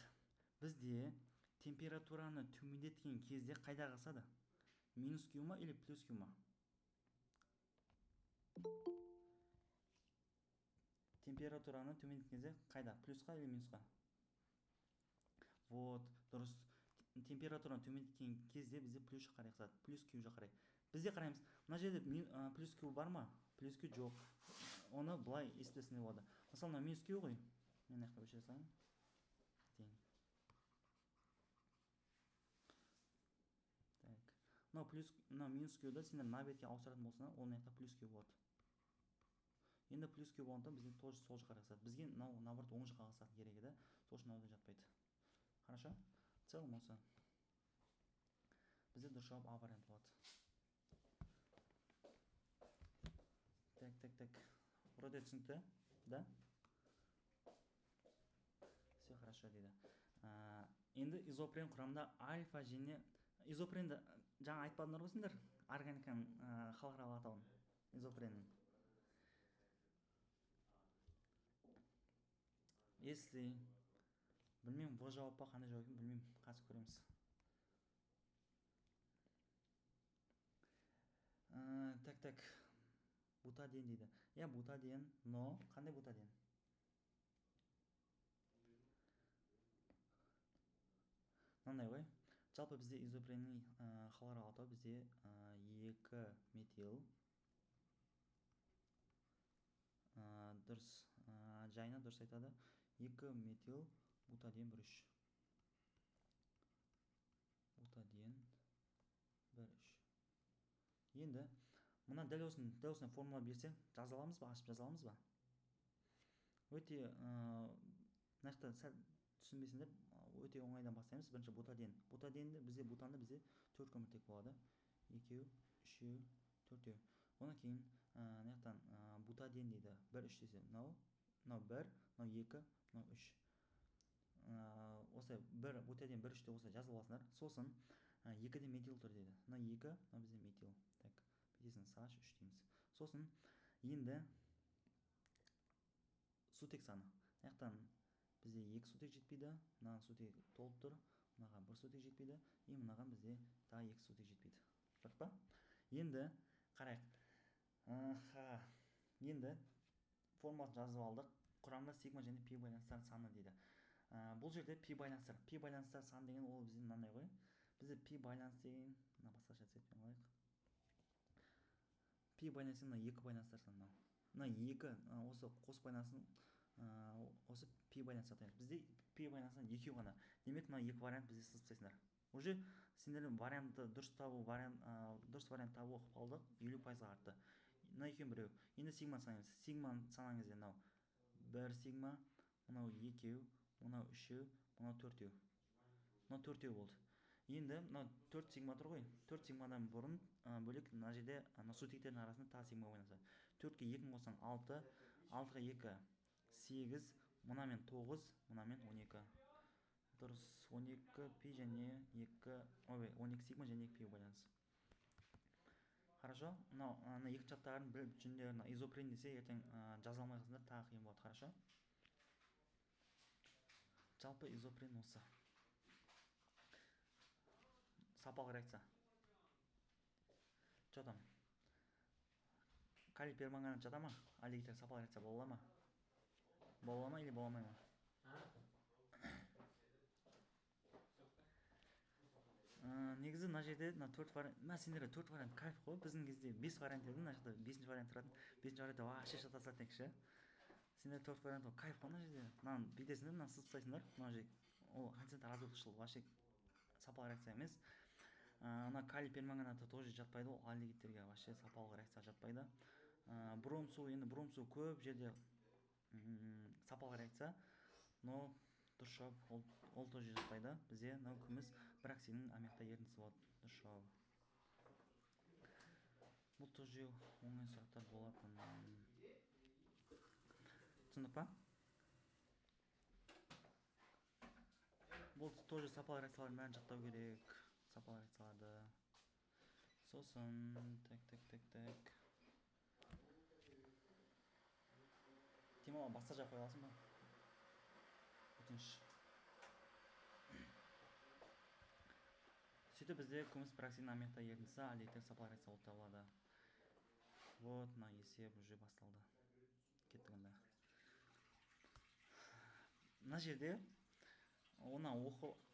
Бізде температураны төмендеткен кезде қайда ығысады? Минус Q ма или плюс Q ма? Температураны төмендеткен кезде қайда? Плюсқа или минусқа? Вот, дұрыс. Температураны төмендеткен кезде бізде плюс жаққа қарай ығысады. Плюс Q жаққа қарай. Бізде қараймыз. Мына жерде плюс Q бар ма? Плюс Q жоқ. Оны былай есептесіне болады. Мысалы, мына минус Q ғой. Мен жақта өшіре салайын. Так. Мына минус Q-ді сендер мына бетке ауыстыратын болсаңдар, ол мына жақта плюс Q болады. Енді плюс Q болғандықтан бізде тоже сол жаққа қарай ығысады. Бізге наоборот оң жаққа ығысатын керек еді. Сол үшін мынау жатпайды. Хорошо? В целом осы. Бізде дұрыс жауап А варианты болады. Так. Вроде түсінікті, да? Все хорошо дейді. Енді изопрен құрамында альфа және изопренді жаңа айтпадыңдар ғой сендер? Органиканың халықаралық атауын. Изопреннің. если білмеймін, бұл жауап па қандай жауап екенін білмеймін, қазір көреміз. Так, бутаден дейді. Иә, бутаден, но қандай бутаден? Мынандай ғой, жалпы бізде изопренің халықаралық атауы бізде 2 метил, дұрыс, жайына дұрыс айтады, 2 метил бутаден 1,3. Бутаден 1,3. Енді мына дәл осындай формула берсе жаза аламыз ба, ашып жаза аламыз ба? Өте нақты сәл түсінбесеңдер, өте оңайдан бастаймыз. Бірінші бутаден. Бутанды бізде 4 көміртек болады. 2, 3, 4. Одан кейін наяқтан бутаден дейді. 1,3 десе, мынау 1, мынау 2, мынау 3. Осылай бутаден 1,3 деп осылай жазып аласыңдар. Сосын 2-де метил тұр дейді. Мына 2, мына бізде метил. Так, бетесін саш 3 дейміз. Сосын енді сутек саны. Аяқтан бізде 2 сутек жетпейді, мынаған сутек толып тұр, мынаған 1 сутек жетпейді, и мынаған бізде тағы 2 сутек жетпейді. Жоқ па? Енді қарайық. Енді формуласын жазып алдық. Құрамда сигма және пи байланыстар саны дейді. Бұл жерде пи байланыстар саны деген ол бізде мынандай ғой. Бізде пи байланыс деген, мына басқаша цветпен қояйық. Пи байланысы мына 2 байланыстар саны. Мына 2 осы қос байланысын осы пи байланыс атаймыз. Бізде пи байланысынан 2 ғана. Демек мына 2 вариант бізде сызып тастайсыңдар. Уже сендердің вариантты дұрыс вариант табу ықпалдық 50% артты. Мына екеуін біреу. Енді сигма санаймыз. Сигманы санаған кезде мынау 1 сигма, мынау 2, мынау 3, мынау 4. Мынау 4 болды. Енді мынау 4 сигма тұр ғой. 4 сигмадан бұрын бөлек мына жерде сутектердің арасында тағы сигма ойнаса. 4-ке 2 қоссаң 6, 6-ға 2 8, мұнамен 9, мұнамен 12. Дұрыс, 12 пи және 12 сигма және 2 пи байланыс. Хорошо, мына екі чаттарын біліп жүндерін изопрен десе ертең жаза алмай қалсаңдар тағы қиын болады. Хорошо, жалпы изопрен осы. Сапалық реакция. Что там? Калий перманганат жата ма? Аллегитер сапалық реакция бола ма? Бола ма или боламай ма? Негізі мына жерде 4 вариант, сендерде 4 вариант кайф қой. Біздің кезде 5 вариант еді, мына жерде 5-ші вариант тұратын. 5-ші вариантта вообще шатасатын екші. Сендер 4 вариант ол кайф қой мына жерде. Мынаны бүйтесіңдер, мынаны сызып тастайсыңдар. Мына жерде ол концентраторшыл вообще сапалық реакция емес. Ана калий перманганаты тоже жатпайды, ол аллегиттерге вообще сапалық реакция жатпайды. Бром су, енді бром су көп жерде сапалық реакция, но дұрыс жауап ол тоже жатпайды. Бізде мынау күміс бір оксидінің аммиакта ерітіндісі болады. Дұрыс жауап. Бұл тоже оңай сұрақтар болатын. Түсіндік па? Бұл тоже сапалық реакциялардың бәрін жақтау керек. Сапалық реакцияларды. Сосын так. Темаға басқа жақ қоя аласың ба? Өтініш. Сөйтіп бізде күміс бір оксидінің аммиакта ерітіндісі аллегитер сапалық реакция болып табылады. Вот, мына есеп уже басталды. Кеттік онда. Мына жерде оны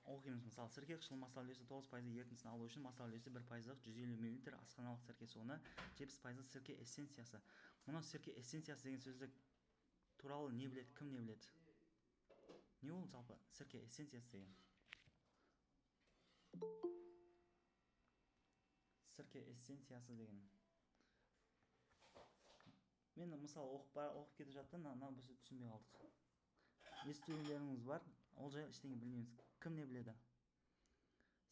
оқимыз. Мысалы, сірке қышқыл масса үлесі 9% ерітіндісін алу үшін масса үлесі 1%-ық 150 мл асханалық сірке суына 70% сірке эссенциясы. Мұны сірке эссенциясы деген сөзді туралы не біледі, кім не біледі? Не ол жалпы сірке эссенциясы деген? Сірке эссенциясы деген. Мен мысалы оқып кетіп жаттым, біз түсінбей қалдық. Естулеріңіз бар, ол жайлы ештеңе білмейміз. Кім не біледі?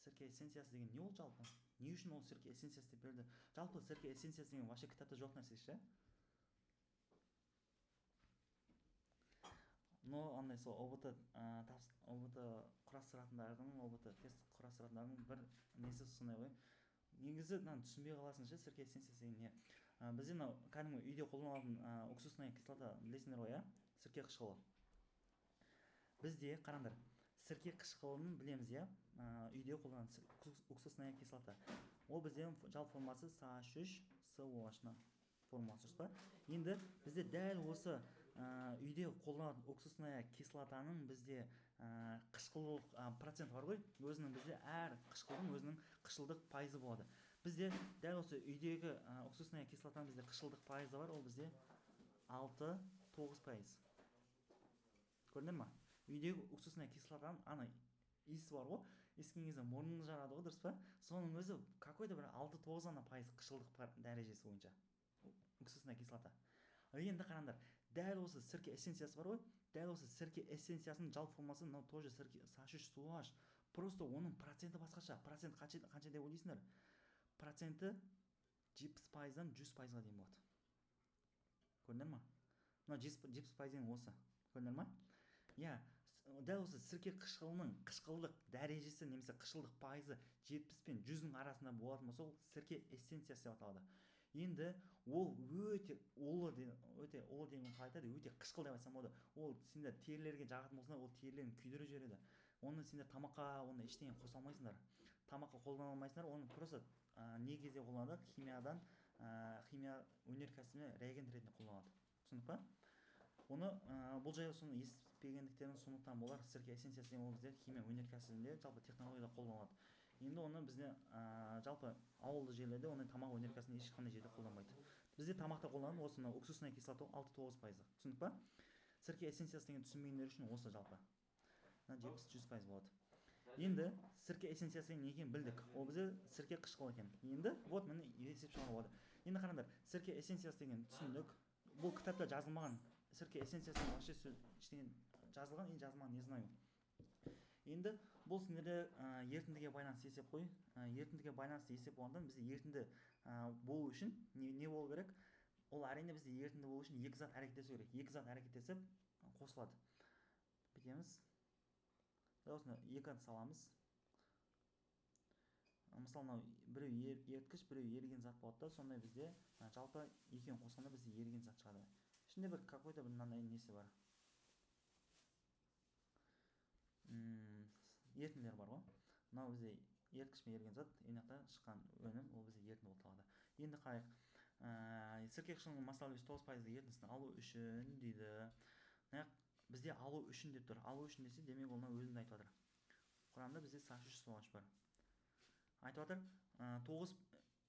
Сірке эссенциясы деген не ол жалпы? Не үшін ол сірке эссенциясы деп берді? Жалпы сірке эссенциясы деген вообще кітапта жоқ нәрсе ше? Но андай сол ОБТ құрастыратындардың, ОБТ тест құрастыратындардың бір несі сондай ғой. Негізі түсінбей қаласың ше, сірке эссенциясы деген не? Бізде кәдімгі үйде қолданылатын уксусная кислота білесіңдер ғой, сірке қышқылы. бізде қараңдар, сірке қышқылын білеміз, иә, үйде қолданатын уксусная кислота. Ол бізде жалпы формасы С3СОH формасы, дұрыс па? Енді бізде дәл осы үйде қолданатын уксусная кислотаның бізде қышқылдық процент бар ғой, өзінің бізде әр қышқылдың өзінің қышқылдық пайызы болады. Бізде дәл осы үйдегі уксусная кислотаның бізде қышқылдық пайызы бар, ол бізде 6-9%. Көрдіңдер ма? Үйдегі уксусная кислотаның ана иісі бар ғой, ескенген кезде мұрныңыз жарады ғой, дұрыс па? Соның өзі какой-то бір 6-9% қышқылдық дәрежесі бойынша уксусная кислота. Енді қараңдар, дәл осы сірке эссенциясы бар ғой, дәл осы сірке эссенциясының жалпы формасы мынау тоже сірке С3СОH. Просто оның проценті басқаша. Процент қанша деп ойлайсыңдар? Проценті 70%-дан 100%-ға дейін болады. Көрдіңдер ма? Мына 70% осы. Көрдіңдер ма? Иә, дәл осы сірке қышқылының қышқылдық дәрежесі немесе қышқылдық пайызы 70 пен 100-ның арасында болатын болса, ол сірке эссенциясы деп аталады. Енді ол өте улы деген қалай айтады, өте қышқыл деп айтсам болады. Ол сендер терілерге жағатын болсаңдар, ол терілерін күйдіріп жібереді. Оны сендер тамаққа, оны ештеңе қоса алмайсыңдар. Тамаққа қолдана алмайсыңдар, оны просто негізде қолданады, химия өнеркәсібіне реагент ретінде қолданады. Түсіндің ба? Оны бұл жайлы соны естіпегендіктерін сондықтан болар, сірке эссенциясы деген ол бізде химия өнеркәсібінде жалпы технологияда қолданылады. Енді оны бізде жалпы ауылды жерлерде оны тамақ өнеркәсібінде ешқандай жерде қолданбайды. Бізде тамақта қолданады осыны уксусная кислота 6-9%. Түсіндің ба? Сірке эссенциясы деген түсінбегендер үшін осы жалпы 70-100% болады. Енді сірке эссенциясы не екенін білдік. Ол бізде сірке қышқыл екен. Енді вот міне есеп шығаруға болады. Енді қараңдар, сірке эссенциясы деген түсіндік. Бұл кітапта жазылмаған. Сірке эссенциясы вообще ештеңе жазылған, жазылмаған, не знаю. Енді бұл сендерде ерітіндіге байланысты есеп қой. Ерітіндіге байланысты есеп болғандан бізде ерітінді болу үшін не болу керек? Ол әрине бізде ерітінді болу үшін екі зат әрекеттесу керек. Екі зат әрекеттесіп қосылады. Бітеміз. Осыны екі зат саламыз. Мысалы, мынау біреу еріткіш, біреу еріген зат болады да, сондай бізде жалпы екеуін қосқанда бізде еріген зат шығады. Ішінде бір какой-то бір мынандай несі бар. Ерітінділер бар ғой. Мынау бізде еріткіш пен еріген зат, енақта шыққан өнім, ол бізде ерітінді болып табылады. Енді қарайық. Сірке қышқылының массалы 9% ерітіндісін алу үшін дейді. Бізде алу үшін деп тұр. Алу үшін десе, демек оны өзінде айтып жатыр. Құрамында бізде С3СОH бар. Айтып жатыр, 9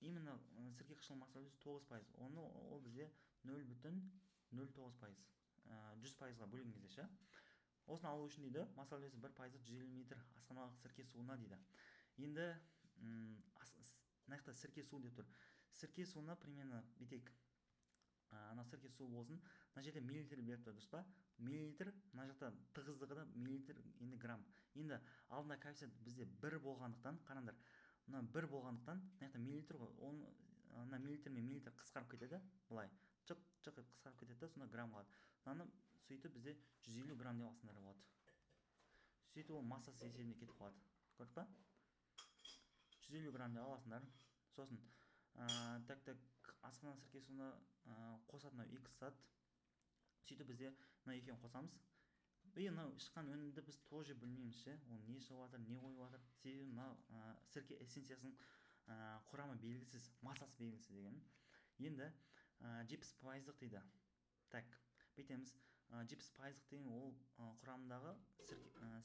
именно сірке қышқылының массалы 9%. Оны ол бізде 0,09%. 100%-ға бөлген кезде ше. Осыны алу үшін дейді, массалы 1% 150 метр асқаналық сірке суына дейді. Енді мынаяқта сірке су деп тұр. Сірке суына примерно бетек. Ана сірке су болсын, мына жерде миллилитр беріп тұр, дұрыс па? Миллилитр, мына жақта тығыздығы да миллилитр, енді грамм. Енді алдында коэффициент бізде 1 болғандықтан, қараңдар, мына 1 болғандықтан, мына миллилитр ғой, мына миллилитр мен миллилитр қысқарып кетеді, былай. Чық қысқарып кетеді, сонда грамм қалады. Мынаны сөйтіп бізде 150 грамм деп алсаңдар болады. Сөйтіп ол массасы есебінде кетіп қалады. Көрдік па? 150 грамм деп аласыңдар. Сосын асқанған сірке суына қосатын X зат. Сөйтіп бізде мына екеуін қосамыз. Мынау шыққан өнімді біз тоже білмейміз ше. Ол не шығып жатыр, не қойып жатыр. Себебі мына сірке эссенциясының құрамы белгісіз, массасы белгісіз деген. Енді 70% дейді. Так, бетеміз. 70% деген ол құрамындағы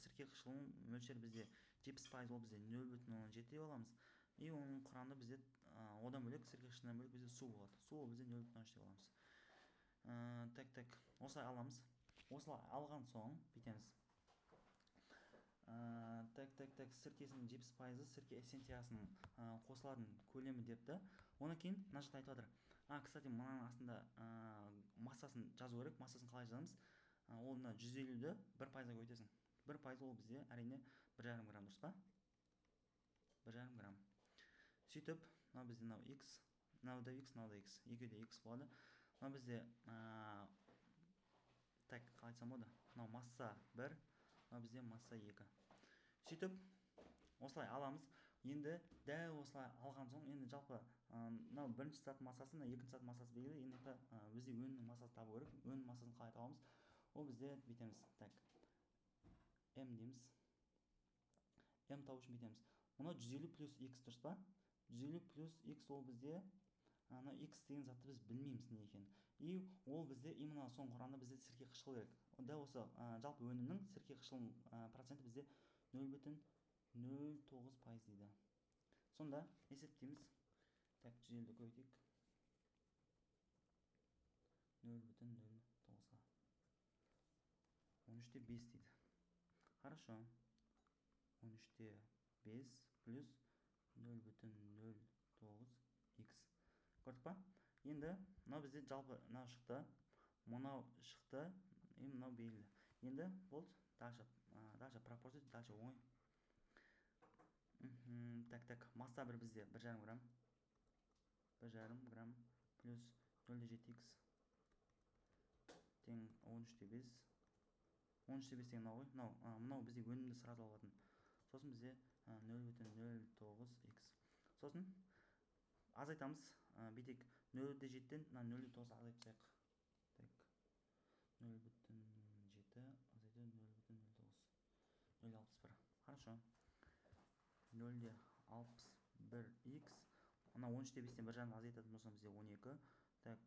сірке қышқылының мөлшері бізде 70% ол бізде 0,7 деп аламыз. И оның құрамында бізде одан бөлек сірке қышқылынан бөлек бізде су болады. Су ол бізде 0,3 деп аламыз. Так, осылай аламыз. Осылай алған соң бетеміз. Так, сіркесінің 70% сірке эссенциясының қосылатын көлемі депті. Оны кейін мына жақта айтып жатыр. Кстати, мынаның астында массасын жазу керек. Массасын қалай жазамыз? Ол мына 150-ді 1%-ға көйтесің. 1% ол бізде әрине 1,5 грамм, дұрыс па? 1,5 грамм. Сөйтіп, мына бізде мынау X, мынау да X, мынау да X. Екеуі де X болады. Мына бізде так, қалай айтсам болады? Мынау масса 1, мына бізде масса 2. Сөйтіп, осылай аламыз. Енді дәл осылай алған соң, енді жалпы мынау бірінші зат массасы, екінші зат массасы белгілі. Енді бізде өнімнің массасы табу керек. Өнім массасын қалай табамыз? Ол бізде бетеміз. Так. м дейміз. м табу үшін бүйтеміз. Мынау 150 плюс x дұрыс па? 150 плюс x ол бізде ана x деген затты біз білмейміз не екенін. И ол бізде именно соның құранда бізде сірке қышқыл керек. Дәл осы жалпы өнімнің сірке қышқыл проценті бізде 0,09% дейді. Сонда есептейміз. Так, 150-ді көбейтейік. 0,09-ға 13-те 5 дейді. Хорошо. 13-те 5 плюс 0,09x. Көрдік па? Енді мынау бізде жалпы мынау шықты, мынау шықты, и мынау белгілі. Енді болды. Дальше пропорция, дальше оңай. Так, масса бір бізде 1,5 грамм. 1,5 грамм плюс 0,7x тең 13-те 5. 13-те 5 деген мынау ғой. Мынау бізде өнімді сразу алатын. Сосын бізде 0,09x. Сосын азайтамыз. Бүйтек 0,7-тен 0,9 азайтып тастайық. Так. 0,7 азайту 0,09. 0,61. Хорошо. 0,61x. Ана 13-те 5-тен 1,5 азайтатын болсам бізде 12. Так,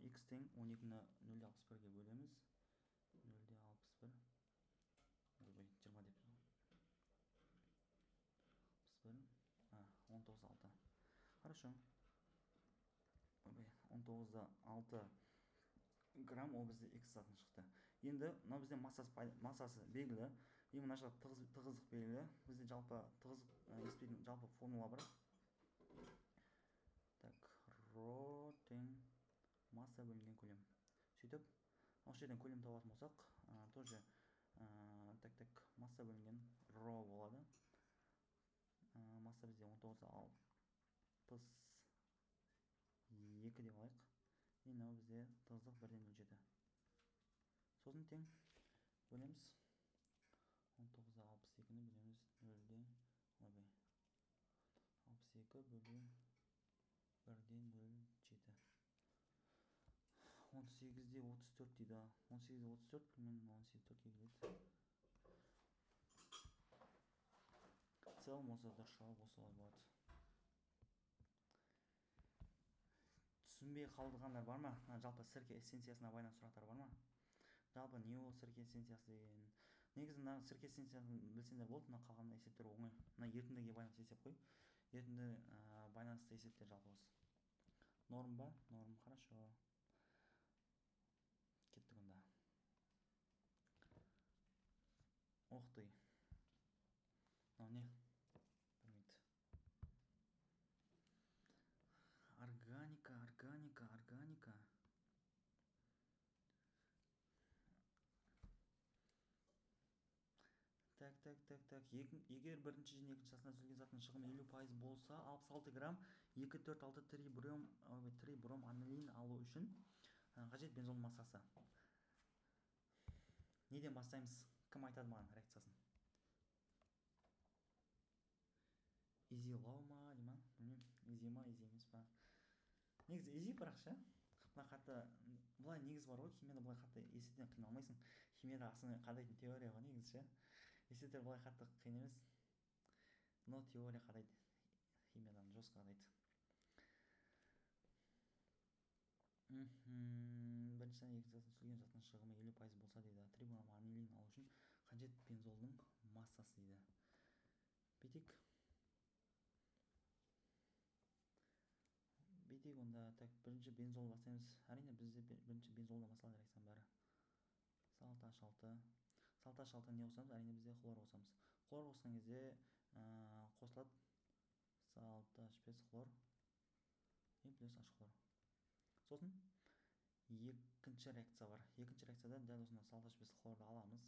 x тең 12-ні 0,61-ге бөлеміз. 0,61. 20 деп. 19,6. Хорошо. 19,6 грамм ол бізде x затын шықты. Енді мынау бізде массасы белгілі. И мына жақта тығыздық белгілі. Бізде жалпы тығыздық есептейтін жалпы формула бар. Так, ро тең масса бөлінген көлем. Сөйтіп, осы жерден көлем табатын болсақ, тоже так, масса бөлінген ро болады. Масса бізде 19,62 деп алайық. И мынау бізде тығыздық 1,07. Сосын тең бөлеміз. 19,62-ні бөлеміз 0,62 бөлу 1,07. 18-де 34 дейді. 18-де 34 мен 18-де 4-ге келеді. В целом осы дұрыс жауап осылай болады. Түсінбей қалдығандар бар ма? Жалпы сірке эссенциясына байланысты сұрақтар бар ма? Жалпы не ол сірке эссенциясы деген? Негізі мына сірке эссенциясын білсеңдер болды, мына қалған есептер оңай. Мына ерітіндіге байланысты есеп қой. Ерітінді байланысты есептер жалпы осы. Норм ба? Норм, хорошо. Кеттік онда. Ох ты. Мынау не? Білмейді. Органика. Так. Егер бірінші және екінші жасында түзілген заттың шығымы 50% болса, 66 грамм 2,4,6 трибром анилин алу үшін қажет бензол массасы. Неден бастаймыз? Кім айтады маған реакциясын? Изилау ма, дейма? Изи ма, изи емес па? Негізі изи бірақ ше. Мына қатты, бұлай негіз бар ғой, химияда бұлай қатты есептен қиналмайсың. Химияда асыңа қадайтын теория ғой негізі ше. Есептер бұлай қатты қиын емес. Но теория қадайды. Химиядан жестко қадайды. Бірінші және екінші заттың түзілген заттың шығымы 50% болса дейді. Трибром анилин алу үшін қажет бензолдың массасы дейді. Бүйтейік онда. Так, бірінші бензол бастаймыз. Әрине бізде бірінші бензолда масалады реакцияның бәрі. Салт H6 не қосамыз? Әрине бізде хлор қосамыз. Хлор қосқан кезде қосылады салт H5 хлор и плюс H хлор. Сосын екінші реакция бар. Екінші реакцияда дәл осында салт H5 хлорды аламыз.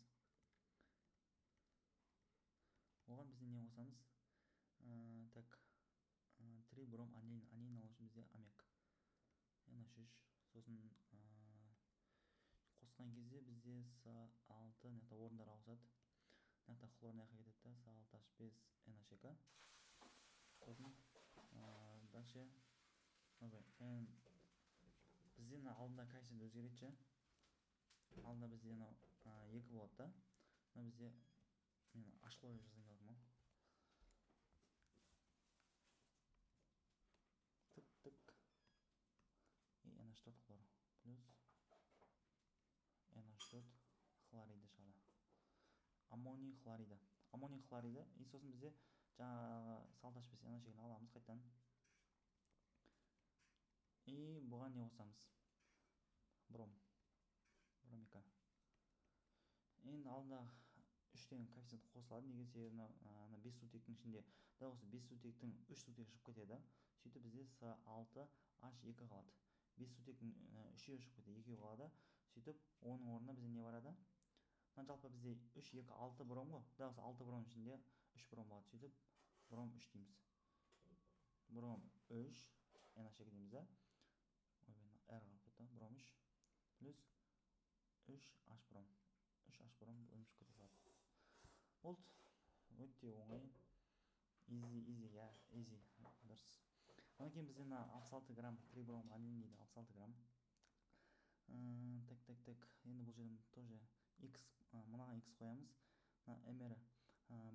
Оған бізде не қосамыз? Так, трибром анилин алу үшін бізде аммиак. NH3. Сосын қосқан кезде бізде С6 орындар ауысады. Мына хлор мына жаққа кетеді, салт H5 NH2. Сосын дальше бізде мына алдында коэффициент өзгереді ше. Алдында бізде мынау 2 болады да. Мына бізде мен ашық ой жазайын деп жатырмын ғой. Тік и NH4 хлор плюс NH4 хлориді шығады. Аммоний хлориді. Аммоний хлориді. И сосын бізде жаңағы сalt H5 NH2-ні аламыз қайтадан. И бұған не қосамыз? Бромика. Енді алдында 3 деген коэффициент қосылады. Неге себебі 5 сутектің ішінде, да осы 5 сутектің 3 сутегі шығып кетеді. Сөйтіп бізде С6H2 қалады. 5 сутектің 3-еу шығып кетеді, 2-еу қалады. Сөйтіп оның орнына бізде не барады? Жалпы бізде 3, 2, 6 бром ғой. Да осы 6 бром ішінде 3 бром болады. Сөйтіп бром 3 дейміз. Бром 3 NH2 дейміз да. Ой, мен R қалып кетті. Бром 3 плюс 3H бром. 3H бром бөлініп кете салады. Болды. Өте оңай. Easy, я, easy. Дұрыс. Одан кейін бізде 66 грамм 3 бром анилин дейді. 66 грамм. Так. Енді бұл жерден тоже X, мынаған X қоямыз. MR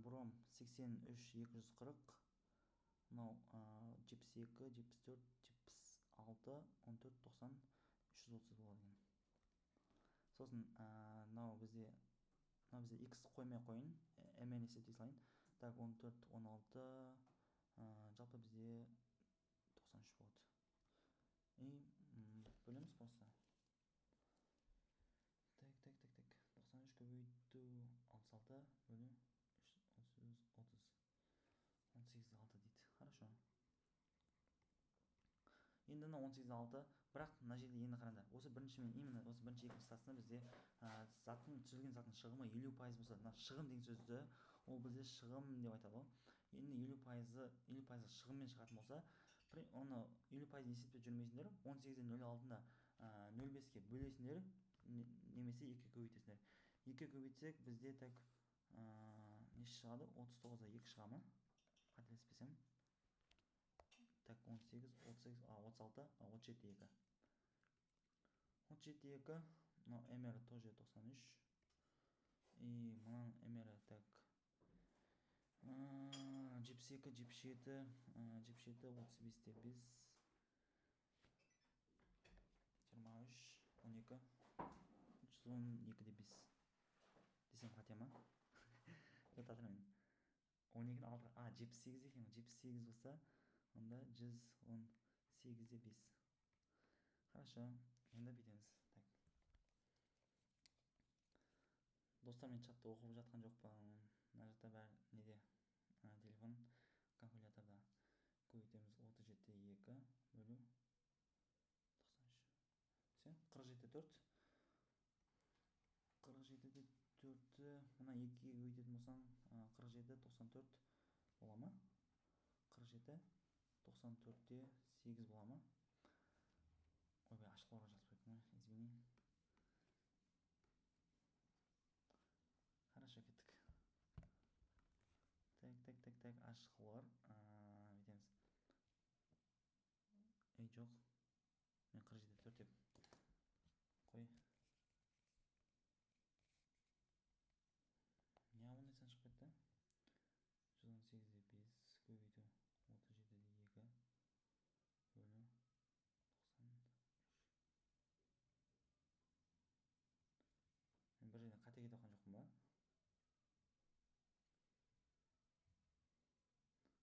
бром 83 240. Мынау 72, 74, 76, 14, 90, 330 болады екен. Сосын мынау бізде X қоймай қойын, MN есептей салайын. Так, 14, 16, жалпы бізде 93 болады. И бөлеміз просто. Так. 93 көбейту 66 бөлу 30. 18,6 дейді. Хорошо. Енді 18,6, бірақ мына жерде енді қараңдар. Осы бірінші мен именно осы бірінші екінші сатысында бізде түзілген заттың шығымы 50% болса, мына шығым деген сөзді ол бізде шығым деп айтады ғой. Енді 50% шығыммен шығатын болса, оны 50% есептеп жүрмейсіңдер. 18-ден 0,6-ны 0,5-ке бөлесіңдер, немесе 2-ге көбейтесіңдер. 2-ге көбейтсек бізде так неше шығады? 39-да 2 шыға ма? Қателеспесем. Так, 18, 36, 36, 37, 2. 37, 2. Но MR тоже 93. И мынан MR так. 72, 77, 35-те 5. 23, 12. 112-де 5. Десем қате ма? Жататырмын. 12-ні 6, 78 екен. 78 болса, онда 118-де 5. Хорошо. Енді бүйтеміз. Так. Достар, мен чатты оқып жатқан жоқпын. Мына жақта бәрі неде? Телефон калькуляторда. Көбейтеміз 37-де 2 бөлу 93. Все, 47-де 4. 47-де 4-ті мына 2-ге көбейтетін болсаң, 47-де 94 бола ма? 47, 94-де 8 бола ма? Ойбай, ашқыларға жазып қойдым ғой, извини. Хорошо, кеттік. Так, ашқылар. Бүйтеміз. Жоқ. Мен 47-де 4 деп қой. Не ондай сан шығып кетті? 118-де 5 көбейту 37-де 2 бөлу 93. Мен бір жерден қате кетіп жатқан жоқпын ба?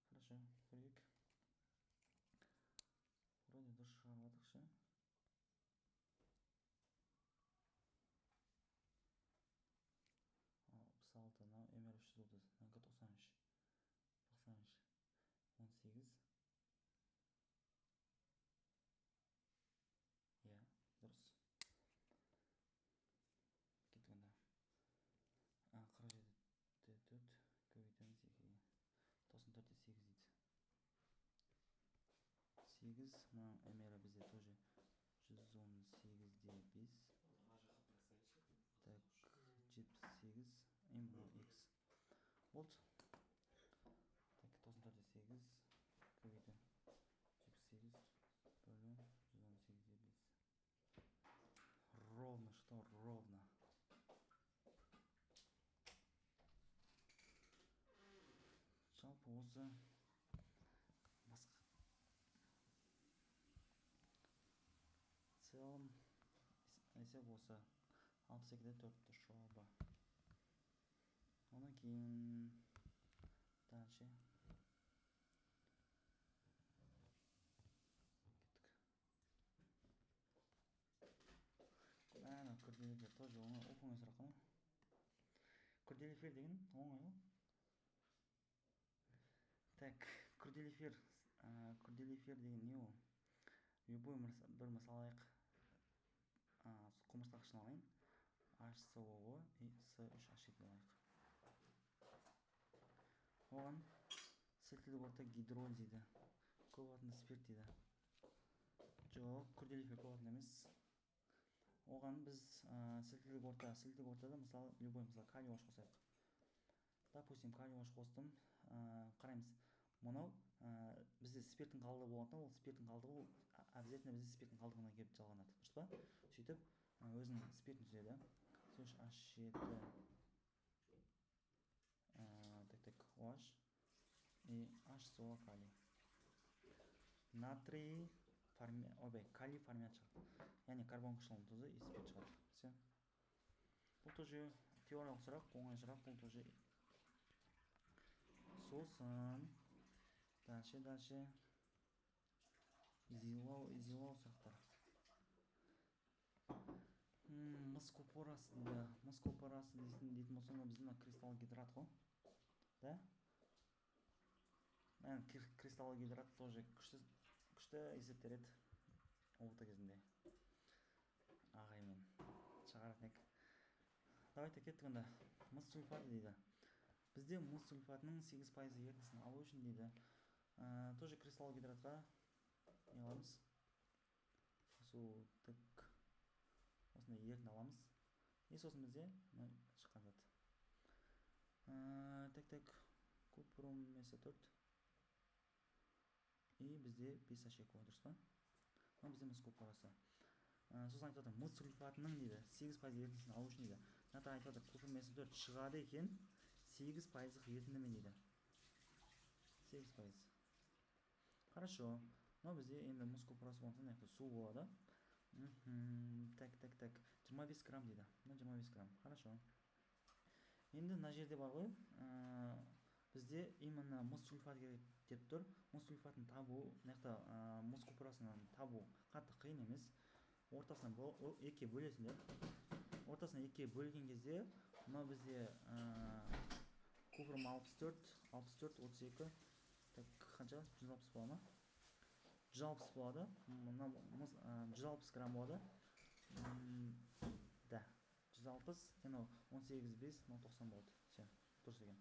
Хорошо, көрейік. Вроде дұрыс шығарып ше. Салты, MR 330, мынанікі 93. 18. Иә, дұрыс. Кеттік онда. 47-де 4 көбейтеміз 2-ге. 94-де 8 дейді. 8, мына MR бізде тоже 118-де 5. Так, 78, X. Вот. Так, 94-де 8 көбейту 78 бөлу 118-де 5. Ровно, что ровно. осы басқа целом есеп осы 62-де 4-ті жоба. Одан кейін дальше кеттік. Күрделі эфир тоже оңай, оп-оңай сұрақ қой. Күрделі эфир деген оңай ғой. Так, күрделі эфир деген не ол? Любой бір мысал алайық. Құмырсқа қышын алайын. H2O и S3H2 алайық. Оған сілтілік орта гидрол дейді. Көпатынды спирт дейді. Жоқ, күрделі эфир көпатынды емес. Оған біз сілтілік ортада мысалы любой мысалы калий OH қосайық. Допустим, калий OH қостым. Қараймыз. Мұнау бізде спирттің қалдығы болғанда, ол спирттің қалдығы обязательно бізде спирттің қалдығына келіп жалғанады. Дұрыс па? Сөйтіп өзінің спиртін түзеді. H7 OH и H2O калий. Натрий калий формят шығады. Яғни карбон қышқылының тұзы и спирт шығады. Все. Бұл тоже теориялық сұрақ, оңай сұрақ, бұл тоже. Сосын дальше изилау сұрақтар. Мыс купорасы дейді. Мыс купорасы дейтін болсаң, біздің кристалл гидрат қой. Да? Кристалл гидрат тоже күшті есептеледі оқыту кезінде. Ағаймен шығаратын ек. Давайте кеттік онда. Мыс сульфаты дейді. Бізде мыс сульфатының 8% ерітіндісін алу үшін дейді. Тоже кристалл гидратқа не аламыз? Осындай ерітін аламыз. И сосын бізде шыққан зат. Так, купрум S4 и бізде 5H2 дұрыс па? Бізде мыс купорасы. Сосын айтып отыр, мыс сульфатының дейді 8% ерітіндісін алу үшін дейді. Мына айтып отыр, купрум S4 шығады екен 8% ерітіндімен дейді. 8%. Хорошо. Но бізде енді мыс купорасы болғанда су болады. Так. 25 грамм дейді. 25 грамм. Хорошо. Енді мына жерде бар ғой. Бізде именно мыс сульфат керек деп тұр. Мыс сульфатын табу, мыс купорасынан табу қатты қиын емес. Ортасына екіге бөлесіңдер. Ортасына екіге бөлген кезде, мына бізде купрум 64, 32. Так, қанша? 160 болады ма? 160 болады. 160 грамм болады. Да. 160, 18,5, 90 болады. Все, дұрыс екен.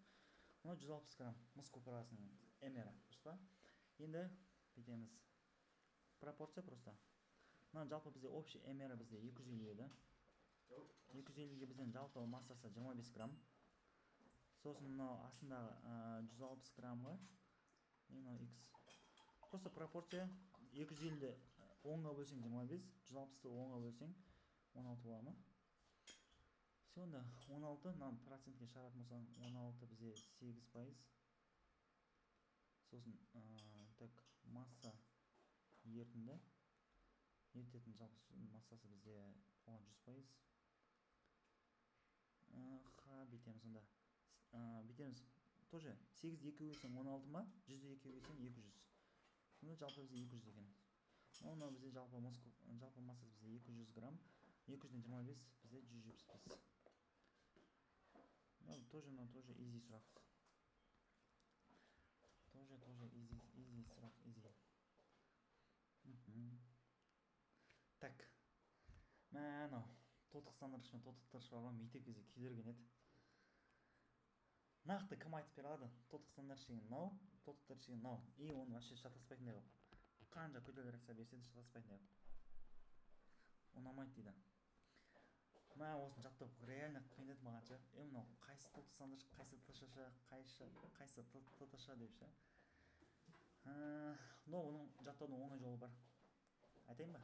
160 грамм мыс купорасының эмері, дұрыс па? Енді бітеміз. Пропорция просто. Жалпы бізде общий эмері бізде 250 еді. 250-ге бізден жалпы массасы 25 грамм. Сосын мынау астындағы 160 граммға x. Просто пропорция 250-ді 10-ға бөлсең 25, 160-ды 10-ға бөлсең 16 болады ма? Все, онда 16 нам процентке шығаратын болсаң 16 бізде 8%. Сосын так масса ерітінді. Ерітетін жалпы массасы бізде 100%. Бетеміз онда. Бетеміз тоже 8-ді 2 бөлсең 16 ма? 100-ді 2 бөлсең 200. Сонда жалпы бізде 200 екен. Оны бізде жалпы массасы бізде 200 грамм. 200-ден 25 бізде 175. Тоже easy сұрақ. Тоже easy сұрақ, easy. Так. Мәнау. Тотық сандырғыш пен тотықтырғыш бар ма? Мектеп кезде күйдірген еді. Нақты кім айтып бере алады? Тотық сандырғыш деген мынау, тотықтырғыш деген мынау. И оны вообще шатаспайтындай қылып. Қанша күрделірек берсе де шатаспайтындай қылып. Ұнамайды дейді. Осыны жаттап реально қиын еді маған ше. Мынау қайсы тотық сандырғыш, қайсы ТШШ, қайсы ТТШ деп ше. Но оның жаттаудың оңай жолы бар. Айтайын ба?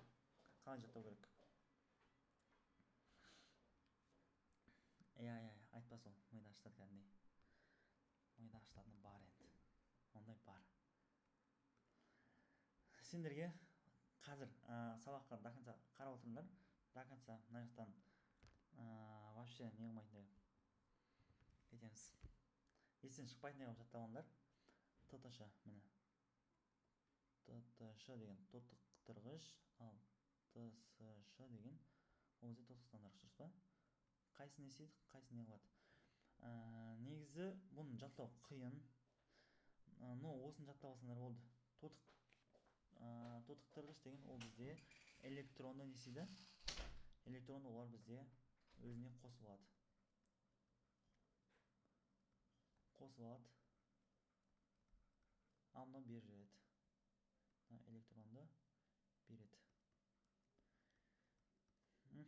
Қалай жаттау керек? Айтпа сол. Мида ашытады кәдімгідей. Мида ашытатыны бар енді. ондай бар. Сендерге қазір сабаққа до конца қарап отырыңдар. До конца мына жақтан вообще не қылмайтындай кетеміз. Естен шықпайтындай қылып жаттап алыңдар. ТТШ міне. ТТШ деген тотықтырғыш, ал ТСШ деген ол жерде тотықсандырғыш, дұрыс па? Қайсысын естейді, қайсысын не қылады? Негізі бұны жаттау қиын. Но осыны жаттап алсаңдар болды. Тотықтырғыш деген ол бізде электронды не істейді? Электронды олар бізде өзіне қосып алады. Ал мынау беріп жібереді. Электронды береді.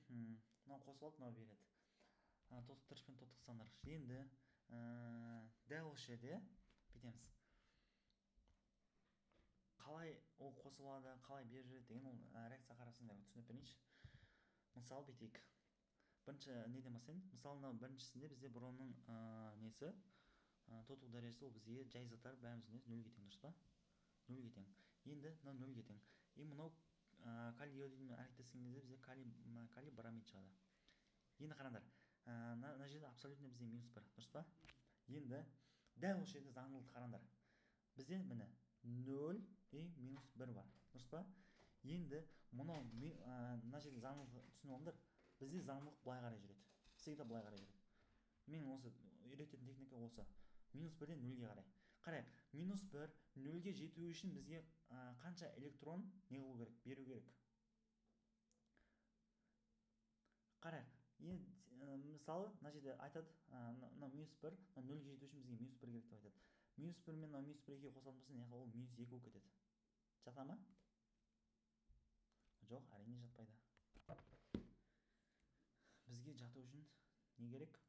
Мынау қосып алды, мынау береді. Тотықтырғыш пен тотықсандырғыш. Енді дәл осы жерде бүйтеміз. Қалай ол қосып алады, қалай беріп жібереді деген ол реакция қарасыңдар, түсініп берейінші. Мысалы бүйтейік. Бірінші неден бастайын? Мысалы біріншісінде бізде бромның несі, тотығу дәрежесі ол бізге жай заттар бәріміздің нөлге тең, дұрыс па? Нөлге тең. Енді мынау нөлге тең. Мынау калий иодидімен әрекеттескен кезде бізде калий бромид шығады. Енді қараңдар, мына жерде абсолютно бізде -1, дұрыс па? Енді дәл осы жерде заңдылықты қараңдар. Бізде міне 0 и -1 бар, дұрыс па? Енді мынау мына жерде заңдылықты түсініп алыңдар. Бізде заңдылық былай қарай жүреді. Всегда былай қарай жүреді. Мен осы үйрететін техника осы. -1-ден 0-ге қарай. Қарайық, -1 0-ге жету үшін бізге қанша электрон не қылу керек, беру керек. Қарайық, мысалы мына жерде айтады, мына -1, 0-ге жету үшін бізге -1 керек деп айтады. -1 мен -1 қосатын болса, не ол -2 болып кетеді. Жата ма? Жоқ, әрине жатпайды. Бізге жату үшін не керек?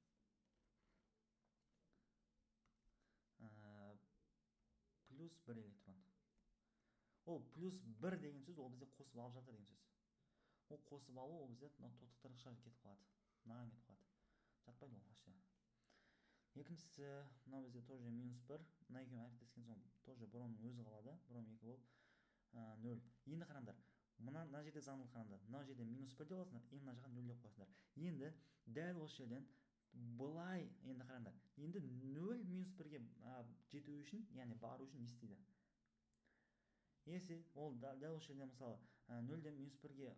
+1 электрон. Ол +1 деген сөз, ол бізде қосып алып жатыр деген сөз. Ол қосып алу, ол бізде тотықтырғышқа кетіп қалады. Мынаған кетіп қалады. Жатпайды ол вообще. Екіншісі, мынау бізде тоже -1. Мына екеуі әрекеттескен соң тоже бромның өзі қалады. Бром 2 болып 0. Енді қараңдар. Мына жерде заңдылық қараңдар. Мына жерде -1 деп аласыңдар, мына жаққа 0 деп қоясыңдар. Енді дәл осы жерден былай енді қараңдар. Енді 0 -1-ге жету үшін, яғни бару үшін не істейді? Если ол дәл осы жерден мысалы 0-ден -1-ге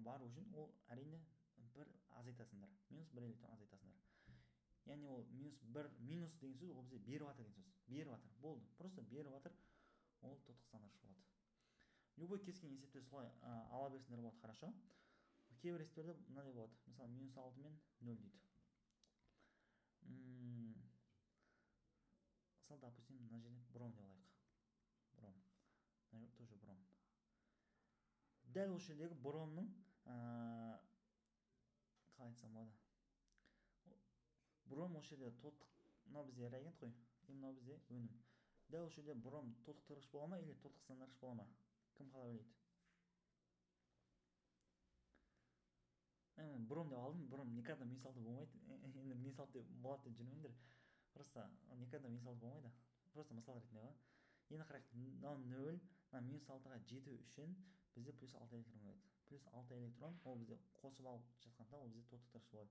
бару үшін ол әрине бір азайтасыңдар. -1 электрон азайтасыңдар. Яғни ол -1 минус деген сөз ол бізде беріп жатыр деген сөз. Беріп жатыр. Болды. Просто беріп жатыр. Ол тотықсандырғыш болады. Любой кез келген есепте солай ала берсеңдер болады, хорошо? Кейбір есептерде мынандай болады. Мысалы -6 мен 0 дейді. Мысалы, допустим, мына жерде бром деп алайық. Бром. Мына жерде тоже бром. Дәл осы жердегі бромның қалай айтсам болады? Бром осы жерде мынау бізде реагент қой. Мынау бізде өнім. Дәл осы жерде бром тотықтырғыш бола ма или тотықсандырғыш бола ма? Кім қалай ойлайды? Бром деп алдым, бром никогда -6 болмайды. Енді -6 деп болады деп жүрмеңдер. Просто никогда -6 болмайды. Просто мысал ретінде ғой. Енді қарайық, мынау 0, мына -6-ға жету үшін бізде +6 электрон болады. +6 электрон ол бізде қосып алып жатқанда ол бізде тотықтырғыш болады.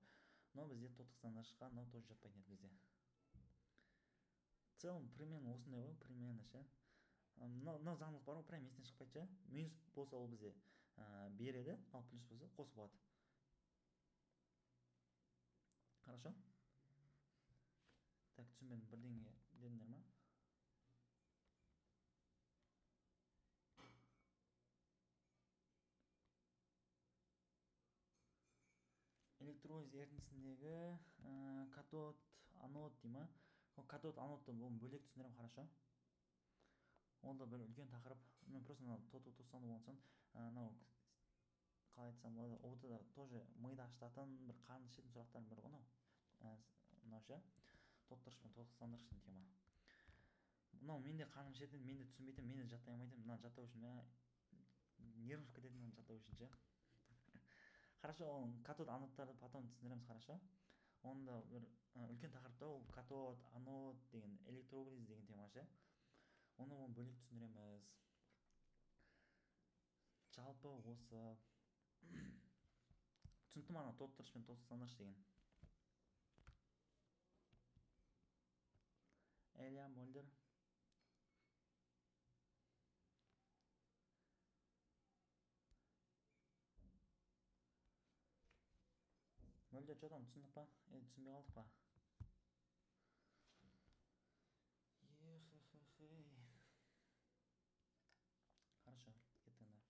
Но бізде тотықсандырғышқа мынау тоже жатпайтын еді бізде. В целом примерно осындай ғой, примерно ше. Мынау заңдылық бар ғой, прям естен шықпайды ше. Минус болса ол бізде береді, ал плюс болса қосып алады. Хорошо? Так, түсінбедім, бірдеңе дедіңдер ма? Электролиз ерітіндісіндегі катод, анод дей ма? Катод, анодты бұл бөлек түсіндірем, хорошо? Ол да бір үлкен тақырып. Мен просто тоқсанды болған соң, қалай айтсам болады, ОУТ-да тоже миды ашытатын бір қан ішетін сұрақтардың бірі ғой мынау ше. Тотықтырғыш пен тотықсандырғыштың тема. Мынау менде қаным ішетін, менде түсінбейтін, менде жаттай алмайтын, мына жаттау үшін нервов кететін, мына жаттау үшін ше. Хорошо, катод, анодтарды потом түсіндіреміз, хорошо? Онда бір үлкен тақырыпта ол катод, анод деген электролиз деген тема ше. оны бөлек түсіндіреміз. Жалпы осы түсінікті ма ана тоттырыш пен тоттастандырыш деген? Элия, Мольдер. Мольдер, что там, түсіндік па? Түсінбей қалдық па? Ехехехей. Хорошо, кеттік анда.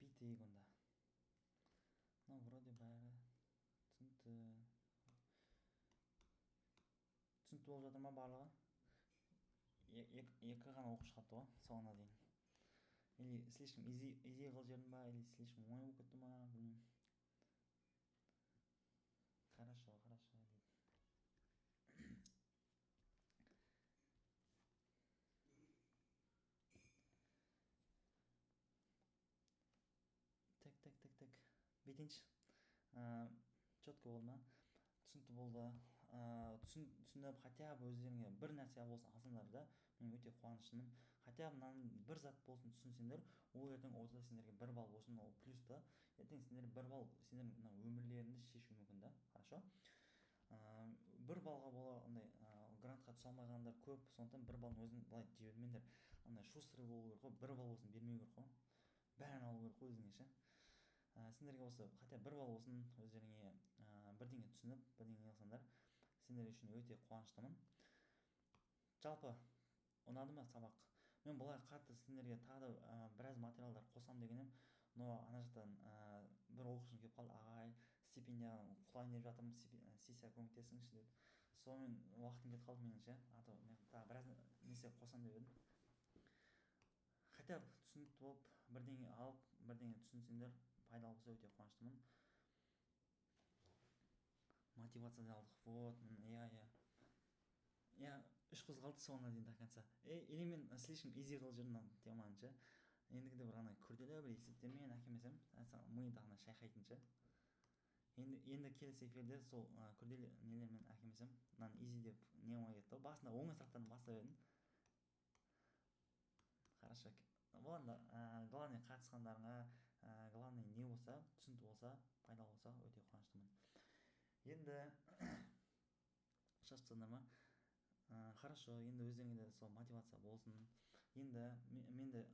Бүйтейік онда. Вроде бәрі түсінікті. Түсінікті болып жатыр ма барлығы? Екі ғана оқып шығапты ғой соңына дейін. Или слишком изи қылып жібердім ба, или слишком оңай болып кетті ма, білмеймін. Хорошо дейді. Так. Бүйтейінші. Четко болды ма? Түсінікті болды. Түсініп, хотя бы өздеріңе бір нәрсе болсын алсаңдар да, мен өте қуаныштымын. Хотя бы мынаның бір зат болсын түсінсеңдер, ол ертең ортада сендерге 1 балл болсын, ол плюс та. Ертең сендер 1 балл сендердің мына өмірлеріңді шешуі мүмкін да. Хорошо? 1 баллға бола андай грантқа түсе алмағандар көп, сондықтан 1 баллын өзің былай жібермеңдер. Андай шустрый болу керек қой, 1 балл болсын бермеу керек қой. Бәрін алу керек қой өзіңе ше. Сендерге осы хотя 1 балл болсын, өздеріңе бірдеңе түсініп, бірдеңе алсаңдар, сендер үшін өте қуаныштымын. Жалпы ұнады ма сабақ? Мен бұлай қатты сендерге тағы да біраз материалдар қосам деген едім, но ана жақтан бір оқушым келіп қалды, ағай стипендия құлайын деп жатырмын, сессия көмектесіңізші деді. Сонымен уақытым кетіп қалды меніңше, а то мен тағы біраз несе қосам деп едім. Хотя түсінікті болып, бірдеңе алып, бірдеңе түсінсеңдер, пайдалы болса өте қуаныштымын. Мотивация алдық. Вот, иә, 3 қыз қалды соңына дейін до конца. Или мен слишком изи қылып жүрдім теманы ше. Ендігіде бір ана күрделі бір есептермен әкелмесем, миды ана шайқайтын ше. Енді келесі эфирде сол күрделі нелермен әкелмесем, мынаны изи деп не оңай кетті. Басында оңай сұрақтан бастап едім. Хорошо. Болғанда, главный қатысқандарыңа, главный не болса, түсінікті болса, пайдалы болса, өте қуаныштымын. Енді шаштыңдар ма? Хорошо, енді өздеріңде сол мотивация болсын. Енді менде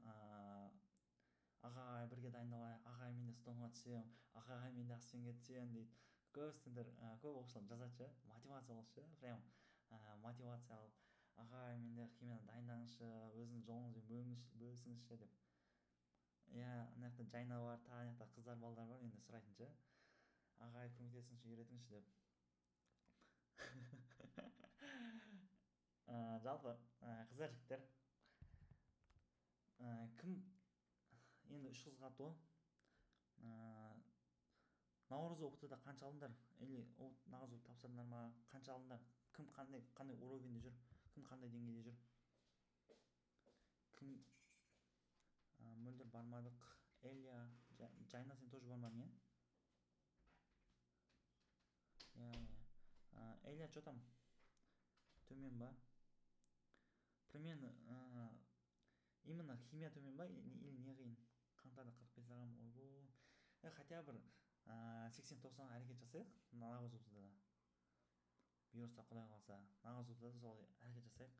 ағай бірге дайындалайық, ағай мен де стомға түсем, ағай мен де аспенге түсем дейді. Көп студенттер, көп оқушылар жазады ше, мотивация болшы, прям мотивация алып, ағай мен де химиядан дайындаңызшы, өзіңіз жолыңызбен бөлісіңізші деп. Иә, ана жақта Жайна бар, тағы ана жақта қыздар балдар бар, енді сұрайтын ше, ағай көмектесіңізші, үйретіңізші деп. Жалпы қыздар жігіттер, кім енді 3 қыз қалды ғой, наурыз опытыда қанша алдыңдар, или наурыз опыт тапсырдыңдар ма, қанша алдыңдар, кім қандай уровеньде жүр, кім қандай деңгейде жүр, кім Мөлдір бармадық, Элия, Жайна сен тоже бармадың, иә? Элия, что там? Төмен ба? Примерно именно химия төмен ба, или не қиын? Қаңтарда 45 ағам, ойбой. Хотя бір 80-90 әрекет жасайық, наурыз опытыда да. Бұйырса құдай қаласа, наурыз опытыда да сол әрекет жасайық.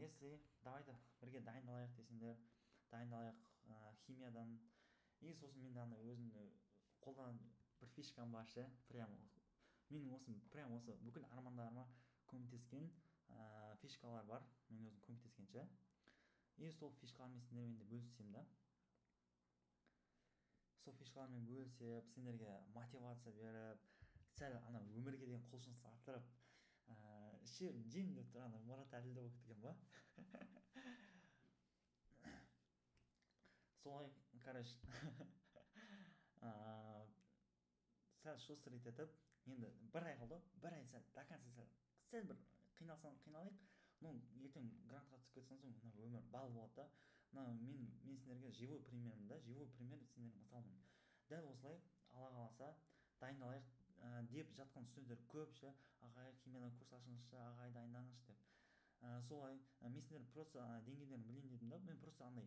Если давайте бірге дайындалайық десеңдер, дайындалайық химиядан. И сосын мен ана өзімді қолдан бір фишкам бар ше, прям менің осы бүкіл армандарыма көмектескен фишкалар бар, мен өзім көмектескенше. И сол фишкалармен сендермен де бөліссем да. Сол фишкалармен бөлісіп, сендерге мотивация беріп, сәл ана өмірге деген құлшыныс арттырып, жем деп тұрғанда Мұрат Әділді болып кеткен ба? Солай, короче, сәл шустрить етіп, енді 1 ай қалды, 1 ай сәл, до конца сәл бір қиналайық. Ну, ертең грантқа түсіп кетсең соң, мына өмір бал болады да. Мен сендерге живой примермін да, живой пример сендерге мысалмын. Дәл осылай, Алла қаласа, дайындалайық, деп жатқан студенттер көп ше, ағай химиядан курс ашыңызшы, ағай дайындаңызшы деп. Солай мен сендердің просто деңгейлерін білейін дедім да. Мен просто андай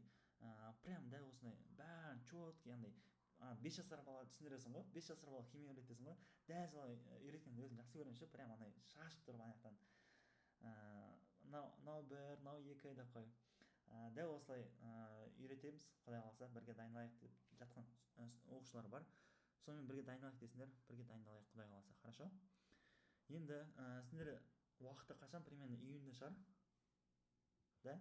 прям дәл осындай бәрін четкий андай 5 жасар бала түсіндіресің ғой, 5 жасар бала химия үйретесің ғой, дәл солай үйреткенді өзім жақсы көремін ше, прям андай шашып тұрып аяқтан мынау бір, мынау екі деп қой. Дәл осылай үйретеміз, құдай қаласа бірге дайындалайық деп жатқан оқушылар бар. Сонымен бірге дайындалайық десіңдер, бірге дайындалайық құдай қаласа, хорошо. Енді сендер уақыты қашан? Примерно июньде шығар, да?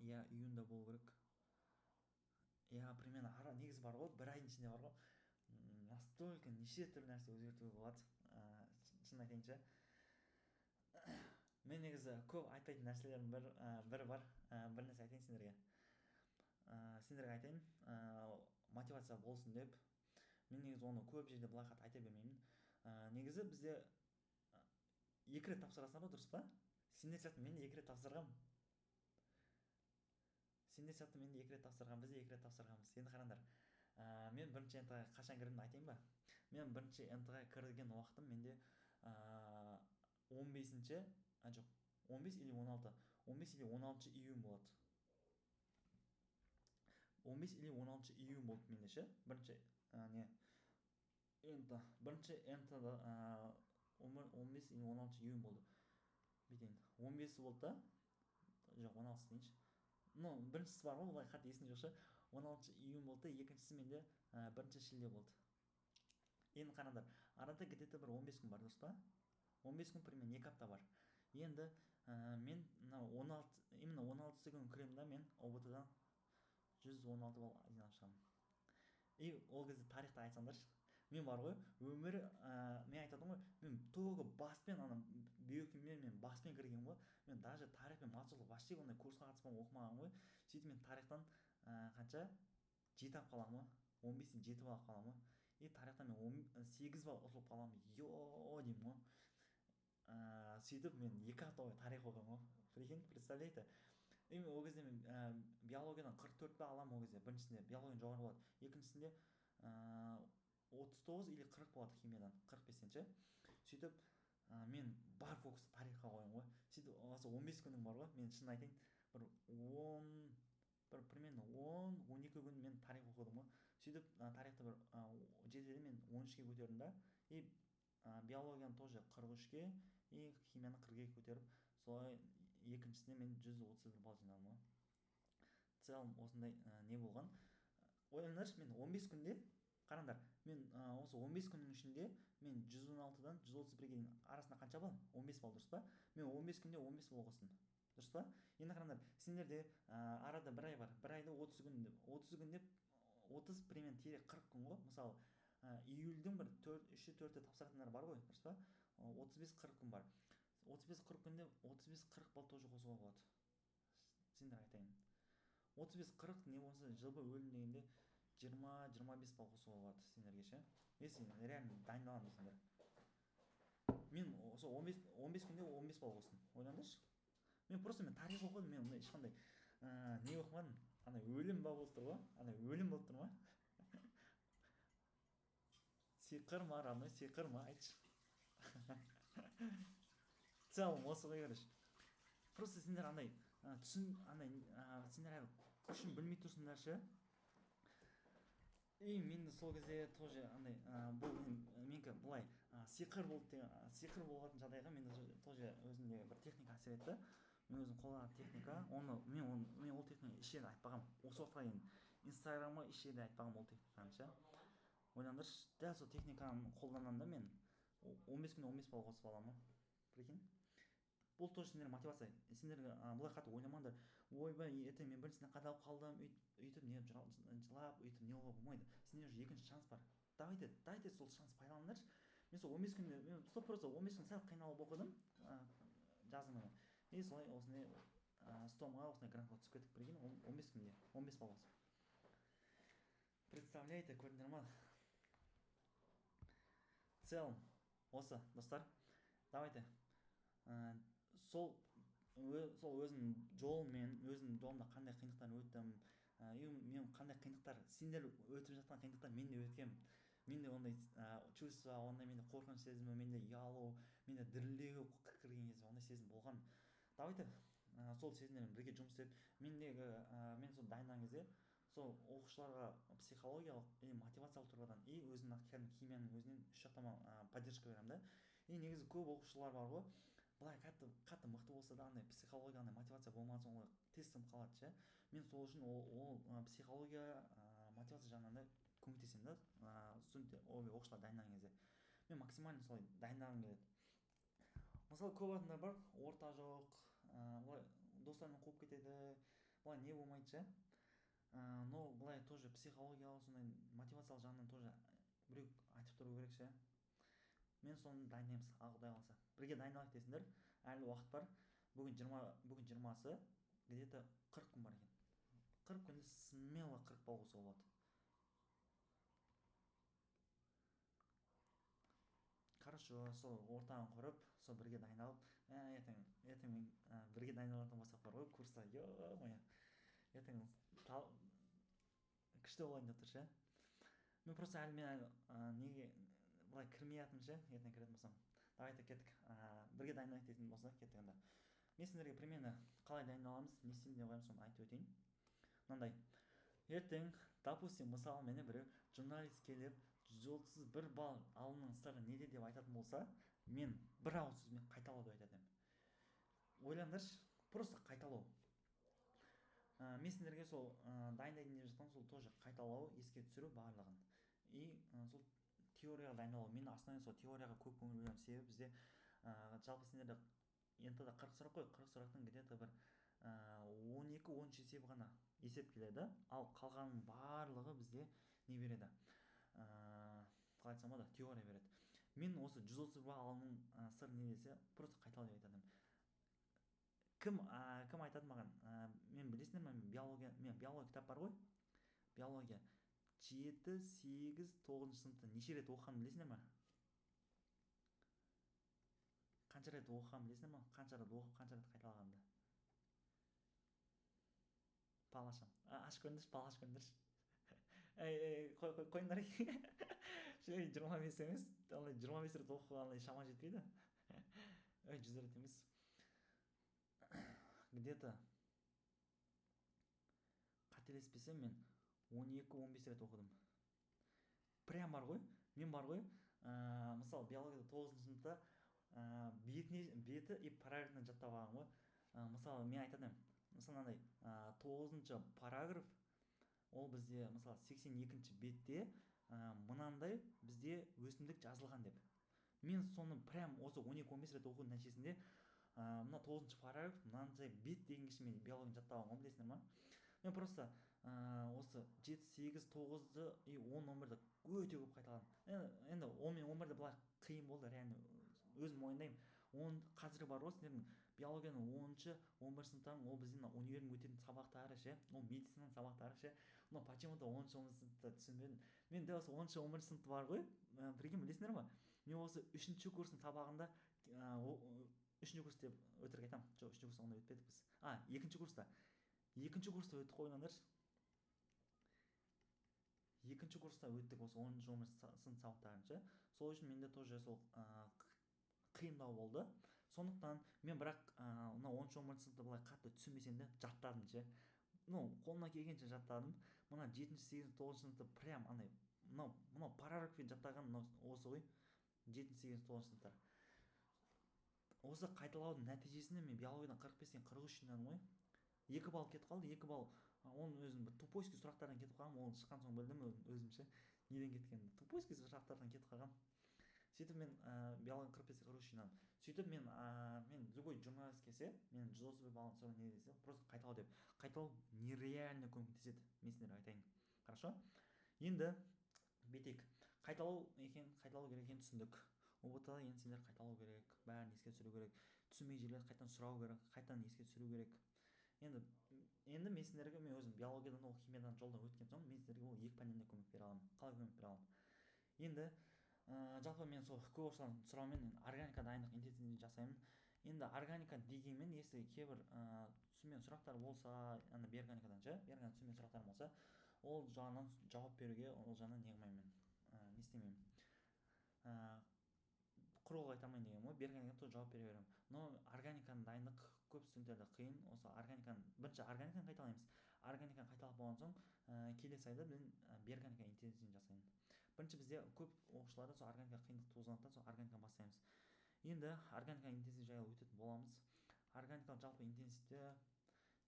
Иә, июньда болу керек. Иә, примерно негізі бар ғой, бір айдың ішінде бар ғой, настолько неше түрлі нәрсе өзгертуге болады. Шын айтайынша, мен негізі көп айтпайтын нәрселерім бір бар. Бір нәрсе айтайын сендерге. Сендерге айтайын, мотивация болсын деп. Мен негізі оны көп жерде былай қатты айта бермеймін. Негізі бізде 2 рет тапсырасыңдар ғой, дұрыс па? Сендер сияқты мен де 2 рет тапсырғам. Сендер сияқты мен де 2 рет тапсырғам, біз де 2 рет тапсырғанбыз. Енді қараңдар. Мен бірінші НТ-ға қашан кірдім айтайын ба? Мен бірінші НТ-ға кірген уақытым менде 15-ші, жоқ, 15 или 16, 15 или 16 июнь болады. 15 или 16 июнь болды менде ше. Бірінші не НТ, бірінші НТ-да 15 или 16 июнь болды. Бүйтейін, 15 болды да, жоқ 16 дейінші. Ну, біріншісі бар ғой, олай қатты есім жоқ ше. 16 июнь болды, екіншісі менде 1 шілде болды. Енді қараңдар, арада где-то бір 15 күн бар, дұрыс па? 15 күн примерно 2 апта бар. Енді мен именно 16 күн кіремін да, мен ОБТ-дан 116 балл жинап шығамын. И ол кезде тарихты айтсаңдаршы, мен бар ғой, өмірі мен айтадым ғой, мен только баспен биохимия мен баспен кіргенмін ғой. Мен даже тарих пен математика вообще ондай курсқа қатыспаған, оқымаған ғой. Сөйтіп мен тарихтан қанша 7 алып қаламын ғой, 15-тен 7 балл алып қаламын ғой. И тарихтан мен 8 балл ұтылып қаламын, йо деймін ғой. Сөйтіп мен 2 апта бойы тарих оқимын ғой. Прикинь, представляете? Именно ол кезде мен биологиядан 44 балл аламын. Ол кезде біріншісінде биологиядан жоғары болады, екіншісінде 39 или 40 болады химиядан, 45-тен ше. Сөйтіп мен бар фокусты тарихқа қоямын ғой. Сөйтіп осы 15 күнім бар ғой, мен шын айтайын, примерно 10-12 күн мен тарих оқыдым ғой. Сөйтіп тарихты бір 7-ден мен 13-ке көтердім да. И биологияны тоже 43-ке, и химияны 42-ге көтеріп, солай екіншісіне мен 131 балл жинадым ғой. В целом осындай не болған. Ойлаңдаршы, мен 15 күнде, қараңдар, мен осы 15 күннің ішінде мен 116-дан 131-ге дейін арасында қанша балл? 15 балл, дұрыс па? Мен 15 күнде 15 балл қостым, дұрыс па? Енді қараңдар, сендерде арада бір ай бар, бір айда 30 күн деп, 30 күн деп 30 примерно 40 күн ғой. Мысалы июльдің бір 3-4-те тапсыратындар бар ғой, дұрыс па? 35-40 күн бар. 35-40 күнде 35-40 балл тоже қосуға болады. Сендер айтайын, 35-40 не болса жылбы өлім дегенде 20-25 балл қосуға болады сендерге ше. Если реально дайындалған дейсіңдер. Мен осы 15 күнде 15 балл қостым. Ойлаңдаршы. Мен тарих оқыдым, мен ешқандай не оқымадым. Ана өлім ба болып тұр ғой? Ана өлім болып тұр ма? Сиқыр ма, равно сиқыр ма, айтшы. В целом осы ғой, короче. Просто сендер андай сендер күшін білмей тұрсыңдар ше. И мен сол кезде тоже андай бұл менікі былай сиқыр болды деген, сиқыр болатын жағдайға мен тоже өзімде бір техника әсер етті. Мен өзім қолданатын техника, мен ол техника еш жерде айтпағам. Осы уақытқа дейін инстаграмға еш жерде айтпағам ол техниканы ше. Ойлаңдаршы, дәл сол техниканы қолданғанда мен 15 күнде 15 балл қосып аламын. Прикинь. Бұл тоже сендер мотивация. Сендерге былай қатты ойламаңдар. Ойбай, мен біріншісіне қадалып қалдым, өйтіп не жылап, өйтіп не қылуға болмайды. Сендер уже екінші шанс бар. Дайте сол шанс пайдаланыңдаршы. Мен сол 15 күнде, мен просто 15 күн сәл қиналып оқыдым, жаздым. И солай осындай стомға осындай грантқа түсіп кеттік, прикинь, 15 күнде 15 балл қосып. Представляете, көрдіңдер ма? В целом осы, достар. Давайте сол өзімнің жолыммен, өзімнің жолымда қандай қиындықтар өттім, и мен қандай қиындықтар, сендер өтіп жатқан қиындықтар мен де өткенмін. Менде ондай чувство, ондай менде қорқыныш сезімі, менде ұялу, менде дірілдеу кірген кезде ондай сезім болған. Давайте сол сезімдермен бірге жұмыс істеп, мен сол дайындаған кезде сол оқушыларға психологиялық и мотивациялық тұрғыдан и өзімнің кәдімгі химияның өзінен үш жақтама поддержка беремін да. И негізі көп оқушылар бар ғой, былай қатты мықты болса да андай психология андай мотивация болмаған соң олар тез сынып қалады ше. Мен сол үшін ол психология мотивация жағынан да көмектесемін да студенттер оқушылар дайындаған кезде. Мен максимально солай дайындағым келеді. Мысалы көп адамдар бар, орта жоқ, былай достарымен қуып кетеді, былай не болмайды ше. Но былай тоже психологиялық сондай мотивациялық жағынан тоже біреу айтып тұру керек ше. Мен соны дайындаймыз, Құдай қаласа. Бірге дайындалайық десіңдер, әлі уақыт бар. Бүгін 20-сы, где-то 40 күн бар екен. 40 күнде смело 40 балл қоса болады. Хорошо, сол ортағын құрып, сол бірге дайындалып, ертең мен бірге дайындалатын болсақ бар ғой курста, ё-моё, ертең күшті болайын деп тұр ше. Мен просто әлі неге былай кірмей жатырмын ше, ертең кіретін болсам. Давайте кеттік, бірге дайындалайық дейтін болса кеттік анда. Мен сендерге примерно қалай дайындаламыз, не істеймін деп қоямын, соны айтып өтейін. Мынандай, ертең допустим мысалы мені біреу журналист келіп 131 балл алымның сыры неде деп айтатын болса, мен бір ауыз сөзбен қайталау деп айтатын едім. Ойлаңдаршы, просто қайталау. Мен сендерге сол дайындайтын деп жатқан сол тоже қайталау, еске түсіру барлығын. И сол теорияға дайындалу. Мен основном сол теорияға көп көңіл бөлемін, себебі бізде жалпы сендерде НТ-да 40 сұрақ қой, 40 сұрақтың где-то бір 12-13 есебі ғана есеп келеді, ал қалғанның барлығы бізде не береді, қалай айтсам болады, теория береді. Мен осы 130 балл алымның сыры не десе, просто қайтала деп айтатын. Кім айтады маған, мен білесіңдер ме, биология кітап бар ғой, биология 7, 8, 9 сыныпта неше рет оқығанын білесіңдер ме? Қанша рет оқығанын білесіңдер ме? Қанша рет оқып, қанша рет қайталағанымды? Пал ашам. Ашып көріңдерші, пал ашып көріңдерші. Қойыңдар. 25 емес, 25 рет оқығанға шама жетпейді. 100 рет емес. Где-то қателеспесем мен 12-15 рет оқыдым. Прям бар ғой, мен бар ғой, мысалы биологияда 9 сыныпта беті и параграфын жаттап алғанмын ғой. Мысалы мен айтатын, мысалы мынандай 9-шы параграф, ол бізде мысалы 82-ші бетте мынандай бізде өсімдік жазылған деп. Мен соны прям осы 12-15 рет оқудың нәтижесінде мына 9-шы параграф, мынандай бет деген кешін мен биологияны жаттап алғанмын, білесіңдер ма? Мен просто осы 7, 8, 9-ды и 10, 11-ді өте көп қайталадым. Енді 10 мен 11-ді былай қиын болды, реально өзім мойындаймын. Қазір бар ғой сендердің биологияның 10-шы, 11-ші сыныптарың, ол біздің универдің өтетін сабақтары ше, ол медицинаның сабақтары ше. Но почему-то 10-шы, 11-ші сыныпта түсінбедім. Мен де осы 10-шы, 11-ші сыныпты бар ғой, прикинь, білесіңдер ме? Мен осы 3-ші курстың сабағында 3-ші курс деп өтірік айтамын. Жоқ, 3-ші курста онда өтпедік біз. 2-ші курста. 2-ші курста өттік қой, ойлаңдаршы. 2-ші курста өттік осы 10-ші, 11-ші сынып сабақтарын ше. Сол үшін менде тоже сол қиындау болды. Сондықтан мен бірақ мына 10-ші, 11-ші сыныпта былай қатты түсінбесем де жаттадым ше. Қолымнан келгенше жаттадым. Мына 7-ші, 8-ші, 9-ші сыныпта прям андай мынау параграфпен жаттаған осы ғой. 7-ші, 8-ші, 9-ші сыныптар. Осы қайталаудың нәтижесінде мен биологиядан 45-тен 43 жинадым ғой. 2 балл кетіп қалды, 2 балл. Оның өзім тупойский сұрақтардан кетіп қалғам, оны шыққан соң білдім өзімше неден кеткенін. Тупойский сұрақтардан кетіп қалғам. Сөйтіп мен биологиядан 45-тен 43 жинадым. Сөйтіп мен любой журналист келсе, мен 130 баллын сұрау не десе, просто қайталау деп. Қайталау нереально көмектеседі, мен сендерге айтайын. Хорошо? Енді бетек. Қайталау керек екенін түсіндік. ОБТ-да енді сендер қайталау керек, бәрін еске түсіру керек, түсінбеген жерлерді қайтадан сұрау керек, қайтадан еске түсіру керек. Енді мен сендерге, мен өзім биологиядан, ол химиядан жолдан өткен соң, мен сендерге ол екі пәннен де көмек бере аламын. Қалай көмек бере аламын? Енді жалпы мен сол көп оқушылардың сұрауымен органика дайындық интенсивінде жасаймын. Енді органика дегенмен, если кейбір түсінген сұрақтар болса, ана биорганикадан ше, биорганикадан түсінген сұрақтар болса, ол жағынан жауап беруге, ол жағынан не қылмаймын мен, не істемеймін, құр айта алмайын деген ғой, биорганикаға тоже жауап бере беремін. Но органиканың дайындық көп студенттерде қиын. Осы органиканы бірінші органиканы қайталаймыз. Органиканы қайталап болған соң келесі айда мен биорганика интенсивін жасаймын. Бірінші бізде көп оқушыларда сол органика қиындық туғызғандықтан сол органиканы бастаймыз. Енді органика интенсив жайлы өтетін боламыз. Органикалық жалпы интенсивте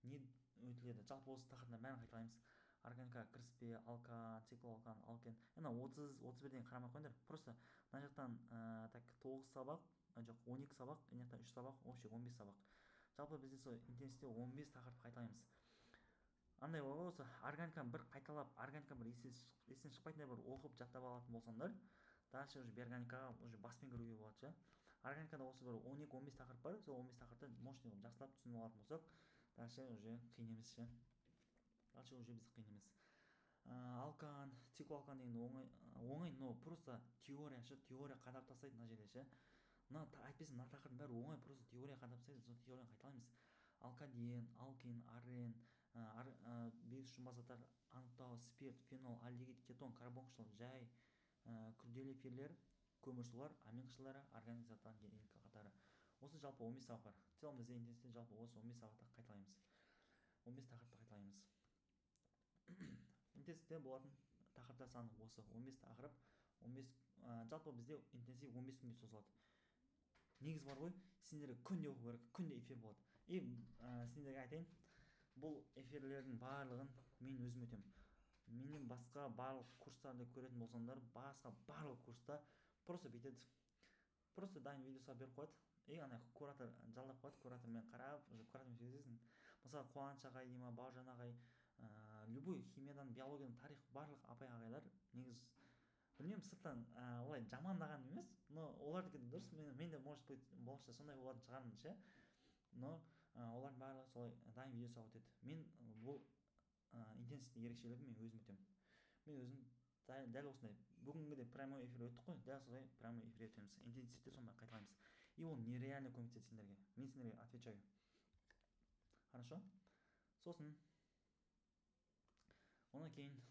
не өтіледі, жалпы осы тақырыптың бәрін қайталаймыз. Органика, кіріспе, алкан, циклоалкан, алкен. Ана 30-31-ден қарамай қойыңдар. Просто мына жақтан так 9 сабақ, жоқ 12 сабақ, мына жақтан 3 сабақ, вообще 15 сабақ. Жалпы бізде сол интенсивте 15 тақырып қайталаймыз. Андай ғой, осы органиканы бір қайталап, органика бір естен шықпайтындай бір оқып жаттап алатын болсаңдар, дальше уже биорганикаға уже баспен кіруге болады ше. Органикада осы бір 12-15 тақырып бар, сол 15 тақырыпты мощный қылып жақсылап түсініп алатын болсақ, дальше уже қиын емес ше. Дальше уже біз қиын емес. Алкан, циклоалкан деген оңай, но просто теория ше, теория қадап тастайды мына жерде ше. Мына әйтпесе мына тақырыптың бәрі оңай, просто теория қадап тастайды, сол теорияны қайталаймыз. Алкаден, алкин, арен, бес жұмбақ анықтау, спирт, фенол, альдегид, кетон, карбон қышқылы, жай, күрделі эфирлер, көмірсулар, амин қышқылдары, органик заттардың кейінгі қатары. Осы жалпы 15 сабақ бар. В целом бізде интенсивте жалпы осы 15 сабақты қайталаймыз. 15 тақырыпты қайталаймыз. Интенсивте болатын тақырыптар саны осы 15 тақырып, 15 жалпы бізде интенсив 15 күнге созылады. Негіз бар ғой, сендерге күнде оқу керек, күнде эфир болады. И сендерге айтайын, бұл эфирлердің барлығын мен өзім өтемін. Менен басқа барлық курстарды көретін болсаңдар, басқа барлық курста просто бүйтеді. Просто дайын видеосы беріп қояды. И ана куратор жалдап қояды, куратормен қарап, уже куратормен сөйлесесің. Мысалы Қуаныш ағай дейма, Бауыржан ағай, любой химиядан, биологиядан, тарих барлық апай ағайлар негіз білмеймін, сырттан олай жамандаған емес, но олардікі дұрыс. Мен де может быть болашақта сондай болатын шығармын ше. Но олардың барлығы солай дайын видеосы өтеді. Мен бұл интенсивті ерекшелігін мен өзім өтемін. Мен өзім дәл осындай бүгінгі де прямой эфир өттік қой, дәл солай прямой эфир өтеміз. Интенсивте сондай қайталаймыз. И ол нереально көмектеседі сендерге. Мен сендерге отвечаю. Хорошо? Сосын Онан кейін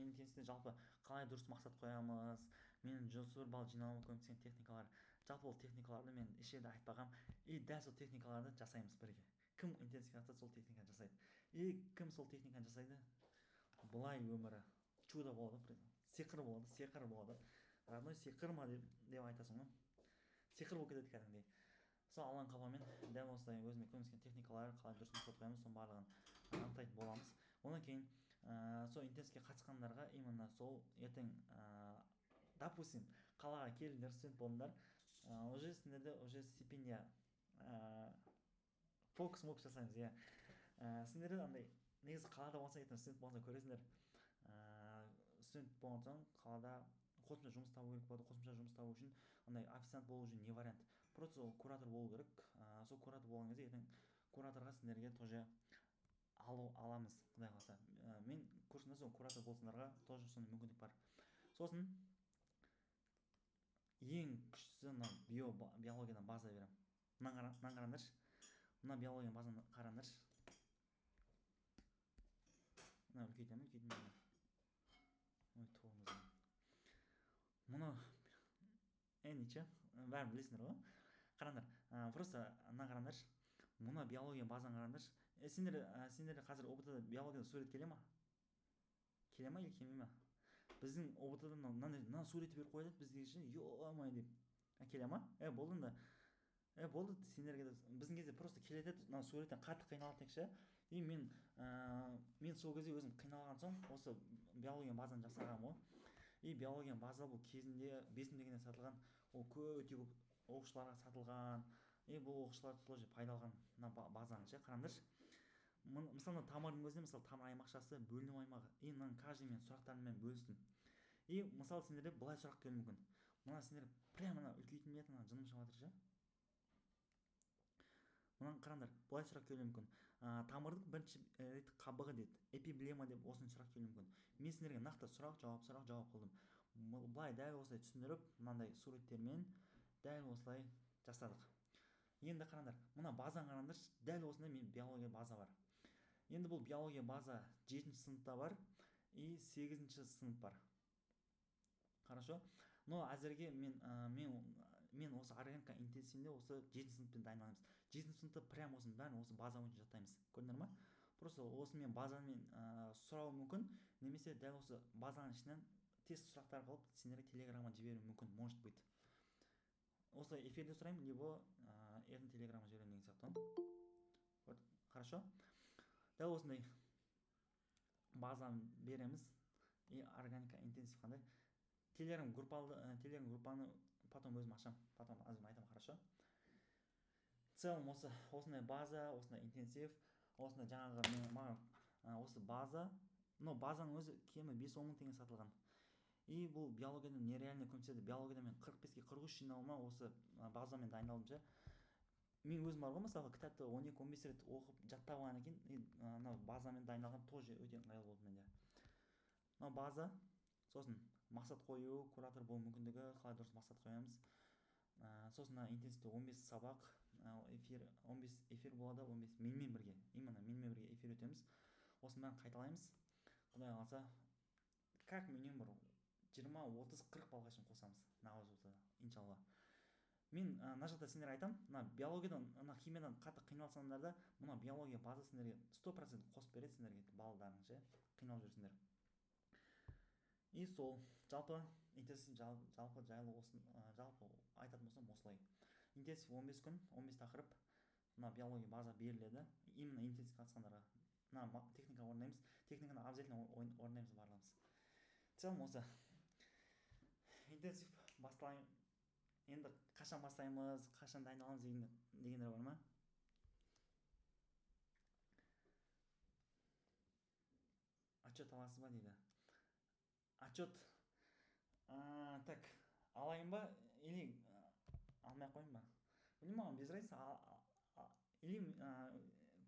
интенсивте жалпы қалай дұрыс мақсат қоямыз, менің 101 балл жинауыма көмектескен техникалар. Жалпы ол техникаларды мен ешерде айтпағам. И дәл сол техникаларды жасаймыз бірге. Кім интенсификация сол техниканы жасайды. И кім сол техниканы жасайды, бұлай өмірі чудо болады, сиқыр болады. Родной сиқыр ма деп айтасың ғой. Сиқыр болып кетеді кәдімгідей. Сол Алланың қалауымен дәл осылай өзіме көмектескен техникалар, қалай дұрыс мақсат қоямыз, соның барлығын анықтайтын боламыз. Онан кейін сол интенсивке қатысқандарға именно сол ертең допустим қалаға келдіңдер, студент болдыңдар, уже сендерде уже стипендия фокус жасаймыз, иә. Сендерде андай негізі қалада болса, ертең студент болса көресіңдер, студент болған соң қалада қосымша жұмыс табу керек болады. Қосымша жұмыс табу үшін андай официант болу үшін не вариант, просто сол куратор болу керек. Сол куратор болған кезде ертең кураторға сендерге тоже аламыз, құдай қаласа. Мен курсымда сол куратор болсаңдарға тоже сондай мүмкіндік бар. Сосын ең күштісі биологиядан база беремін. Мынаны қараңдаршы. Мына биологиядан базаны қараңдаршы. Мына үлкейтемін. Ой, тоғымыз. Мұны ниче, бәрін білесіңдер ғой. Қараңдар, просто мына қараңдаршы. Мұна биология базаны қараңдаршы. Сендер қазір ОБТ-да биологияда сурет келе ма? Келе ма или келмей ма? Біздің ОБТ-да мына суретті беріп қояды бізге ше, ё-май деп. Келе ма? Болды да. Болды, сендерге де біздің кезде просто келеді, мына суреттен қатты қиналатын ше. И мен сол кезде өзім қиналған соң осы биология базаны жасағам ғой. И биология база бұл кезінде 5 дегенде сатылған, ол өте көп оқушыларға сатылған. И бұл оқушылар тоже пайда алған мына базаны ше, қараңдаршы. Мысалы тамырдың өзінде, мысалы тамыр аймақшасы, бөліну аймағы. И мынаның каждый мен сұрақтарымен бөлістім. И мысалы сендерде былай сұрақ келуі мүмкін. Мына сендер прямо үлкейтін бет жыным шығып жатыр ше. Мынаны қараңдар, былай сұрақ келуі мүмкін. Тамырдың бірінші рет қабығы дейді, эпиблема деп осыны сұрақ келуі мүмкін. Мен сендерге нақты сұрақ жауап қылдым. Былай дәл осылай түсіндіріп, мынандай суреттермен дәл осылай жасадық. Енді қараңдар, мына базаны қараңдаршы, дәл осындай мен биология база бар. Енді бұл биология база 7-ші сыныпта бар и 8-ші сынып бар. Хорошо. Но әзірге мен осы органика интенсивінде осы 7-ші сыныппен дайындаламыз. 7-ші сыныпта прям осының бәрін осы база бойынша жаттаймыз. Көрдіңдер ма? Просто осы мен базамен сұрауым мүмкін, немесе дәл осы базаның ішінен тест сұрақтар қылып сендерге телеграмма жіберуім мүмкін, может быть. Осы эфирде сұраймын, либо ертең телеграмма жіберемін деген сияқты. Хорошо. Дәл осындай базаны береміз. И органика интенсив қандай. Телеграм группаны потом өзім ашам, потом өзім айтамын, хорошо. В целом осындай база, осындай интенсив, осындай жаңағы маған осы база, но базаның өзі кемі 5-10 мың теңге сатылған. И бұл биологиядан нереально көмектеседі. Биологияда мен 45-ке 43 жинауыма осы базамен дайындалдым ше. Мен өзім бар ғой, мысалы кітапты 12-15 рет оқып жаттап алғаннан кейін мына базамен дайындалған тоже өте ыңғайлы болды менде. Мына база, сосын мақсат қою, куратор болу мүмкіндігі, қалай дұрыс мақсат қоямыз. Сосын интенсивте 15 сабақ, эфир 15 эфир болады, 15 менімен бірге, именно менімен бірге эфир өтеміз. Осының бәрін қайталаймыз. Құдай қаласа, как минимум 20-30-40 балға шейін қосамыз. Нағыз болса, иншалла. Мен мына жақта сендерге айтамын, мына биологиядан, мына химиядан қатты қиналсаңдар да, мына биология база сендерге 100% қосып береді сендерге балдарың ше, қиналып жүрсіңдер. И сол жалпы интенсив жалпы жайлы осын жалпы айтатын болсам осылай. Интенсив 15 күн, 15 тақырып. Мына биология база беріледі. Именно интенсив қатысқандарға. Мына техника орындаймыз. Техниканы обязательно орындаймыз барлығымыз. В целом осы интенсив бастайын. Енді қашан бастаймыз, қашан дайындаламыз дегендер бар ма? Отчет аласыз ба дейді. Отчет так алайын ба или алмай ақ қояйын ба? Білмеймін, маған без разницы. Или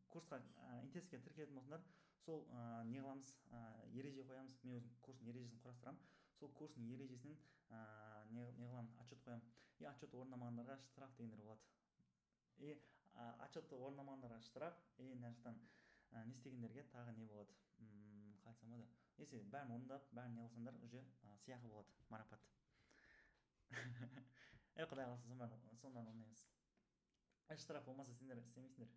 курсқа интенсивке тіркелетін болсаңдар, сол не қыламыз, ереже қоямыз. Мен өзім курстың ережесін құрастырамын. Сол курстың ережесінен не қыламын, отчет қоямын. И отчет орындамағандарға штраф дегендер болады. И отчетты орындамағандарға штраф, и мына жақтан не істегендерге тағы не болады, қалай айтсам болады, если бәрін орындап бәрін не қылсаңдар, уже сыйақы болады, марапат. Құдай қаласа сондан орындаймыз. Штраф болмаса сендер істемейсіңдер.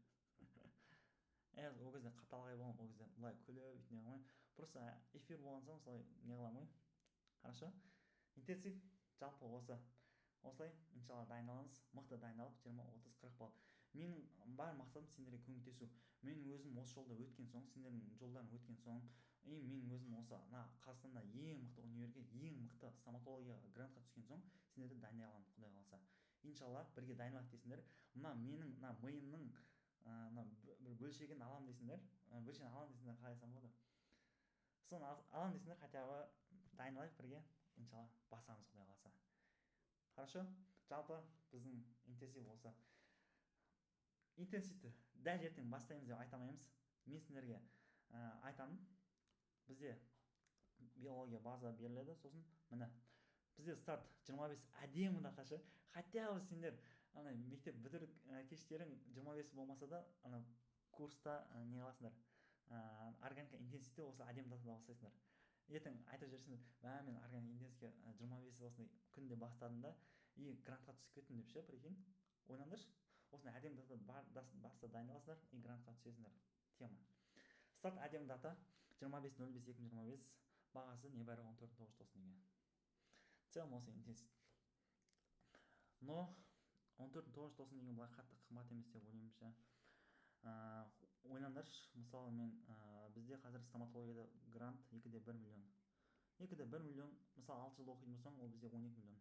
Ол кезде қаталғай боламын, ол кезде былай күліп үйтіне қылмаймын. Просто эфир болған соң солай не қыламын ғой. Хорошо. Интенсив жалпы осылай иншалла дайындаламыз. Мықты дайындалып 20-30-40 балл. Менің бар мақсатым сендерге көмектесу. Мен өзім осы жолда өткен соң, сендердің жолдарын өткен соң, и мен өзім осы Қазақстанда ең мықты универге, ең мықты стоматологияға грантқа түскен соң, сендерді дайындай аламын, Құдай қаласа. Иншалла бірге дайындалайық десіңдер. Менің миымның бір бөлшегін алам десіңдер. Бөлшегін алам десіңдер, қалай айтсам болады. Соны алам десіңдер, хотя бы дайындалайық бірге. Иншалла басамыз, Құдай қаласа. Хорошо? Жалпы біздің интенсив осы. Интенсивті дәл ертең бастаймыз деп айта алмаймыз. Мен сендерге айтамын. Бізде биология база беріледі, сосын міне бізде старт 25 әдемі даташы. Хотя бы сендер мектеп бітіру кештерің 25 болмаса да курста не қыласыңдар, органика интенсивте осы әдемі датада бастайсыңдар. Ертең айтып жүрсіңдер, мен органика интенсивке 25 осындай күнде бастадым да, и грантқа түсіп кеттім деп ше, прикинь. Ойлаңдаршы, осындай әдемі дата баста дайындаласыңдар и грантқа түсесіңдер. Тема. Старт әдемі дата 25.05.2025, бағасы небәрі 14.990 теңге. В целом осы интенсив. Но 14.990 теңге былай қатты қымбат емес деп ойлаймын ше. Ойлаңдаршы, мысалы мен бізде қазір стоматологияда грант 2-де 1 миллион. 2-де 1 миллион, мысалы 6 жыл оқитын болсаң, ол бізде 12 миллион.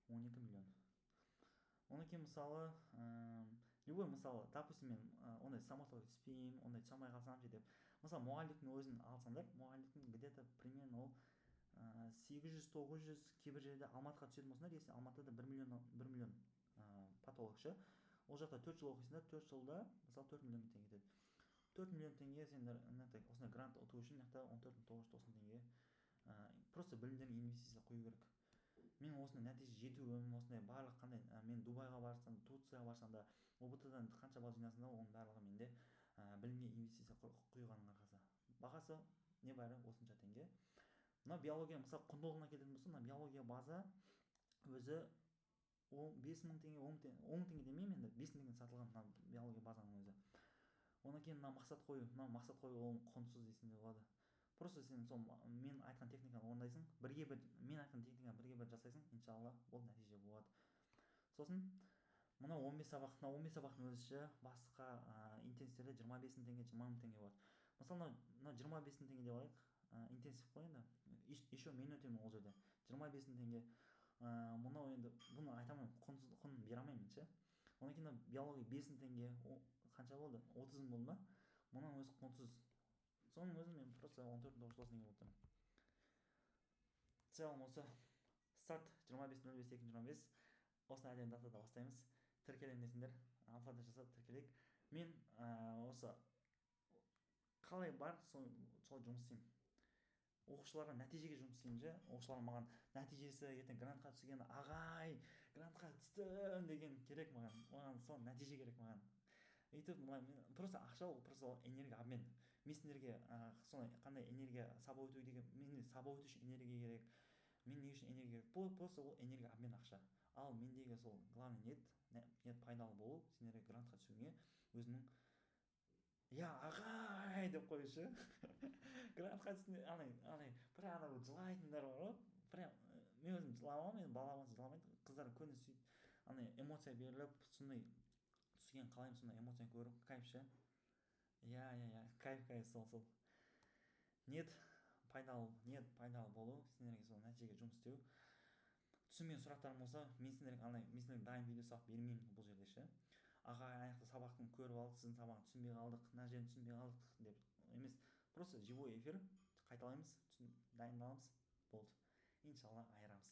12 миллион. Оны кейін мысалы, любой мысалы, допустим, мен ондай стоматология түспеймін, ондай түсе алмай қалсам ше деп. Мысалы, мұғалімдіктің өзін алсаңдар, мұғалімдіктің где-то примерно ол 800-900, кейбір жерде Алматыға түсетін болсаңдар, если Алматыда 1 миллион патолог ше, ол жақта 4 жыл оқисыңдар, 4 жылда мысалы 4 миллион теңге кетеді. 4 миллион теңге сендер осындай грант ұту үшін 14.990 теңге просто білімдеріңе инвестиция қою керек. мен осындай нәтиже жетуім, осындай барлық қандай мен Дубайға барсам, Турцияға барсам да ұбт-дан қанша балл жинасам да оның барлығы менде білімге инвестиция құйғанның арқасы. Бағасы небәрі осынша теңге. Мына биология мысалы құндылығына келетін болса, мына биология база өзі 5.000 теңге, 10.000 теңге демеймін енді, 5.000 теңге сатылған мына биология базаның өзі. Одан кейін мына мақсат қою ол құнсыз дейсің де болады. Просто сен сол мен айтқан техниканы орындайсың, мен айтқан техниканы бірге бір жасайсың, иншалла ол нәтиже болады. Сосын мына 15 сабақ, мына 15 сабақтың өзі басқа интенсивтерде 25.000 теңге, 20.000 теңге болады. Мысалы мына 25.000 теңге деп алайық, интенсив қой енді, еще мен өтемін ол жерде 25.000 теңге. Мынау енді бұны айтамын, құнын бере алмаймын ше. Одан кейін биология 5.000 теңге, қанша болды, 30 болды ма, мұның өзі құнсыз. Соның өзі мен просто 14.990 теңге болып тұрмын. В целом осы старт 25.05.2025 осындай әдемі датада бастаймыз. Тіркелемін десеңдер, алфавит жасап тіркелейік. Мен осы қалай бар сол жұмыс істеймін. Оқушыларға нәтижеге жұмыс істеймін же. Оқушылар маған нәтижесі ертең грантқа түскен, ағай грантқа түстім деген керек маған сол нәтиже керек маған. Өйтіп просто ақша, ол просто энергия обмен. Мен сендерге сондай қандай энергия сабақ өту деген, мен сабақ өту үшін энергия керек, мен не үшін энергия керек, просто ол энергия обмен ақша. Ал мендегі сол главный нет пайдалы болу, сендерге грантқа түсуіңе өзінің ағай деп қойшы. Грантқа түстім, прям ана жылайтындар бар ғой, прям мен өзім жыламаймын, мен балама жыламайды, қыздар көбіне сөйтіп эмоция беріліп, сондай түскен қалаймын, сондай эмоцияны көріп, кайф ше. Кайф, сол нет пайдалы болу, сендерге сол нәтижеге жұмыс істеу. Түсінген сұрақтарым болса, мен сендерге дайын видео сабақ бермеймін бұл жерде ше. Ағай аяқта сабақтың көріп алдық, сіздің сабағын түсінбей қалдық, мына жерін түсінбей қалдық деп емес, просто живой эфир қайталаймыз, дайындаламыз, болды, иншалла айырамыз.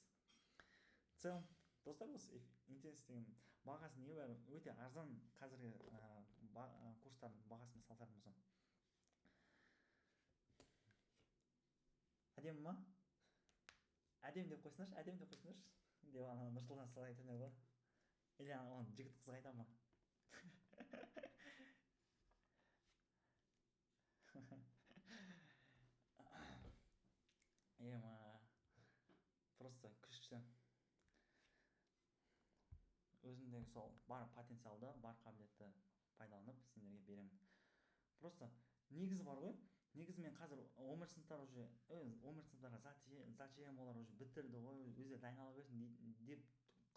В целом достар, осы интенсивтің бағасы небәрі өте арзан. Қазіргі курстардың бағасын салсам болсам әдемі ма? Әдемі деп қойсындаршы деп Нұрсұлтан сіз айтатын ғой. Или оны жігіт қызға айта ма? Просто күшті. Өзімдегі сол бар потенциалды, бар қабілетті пайдаланып сендерге беремін. Просто негізі бар ғой. Негізі мен қазір 11 сыныптар уже 11 сыныптарға зачем олар уже бітірді ғой, өздері дайындала берсін деп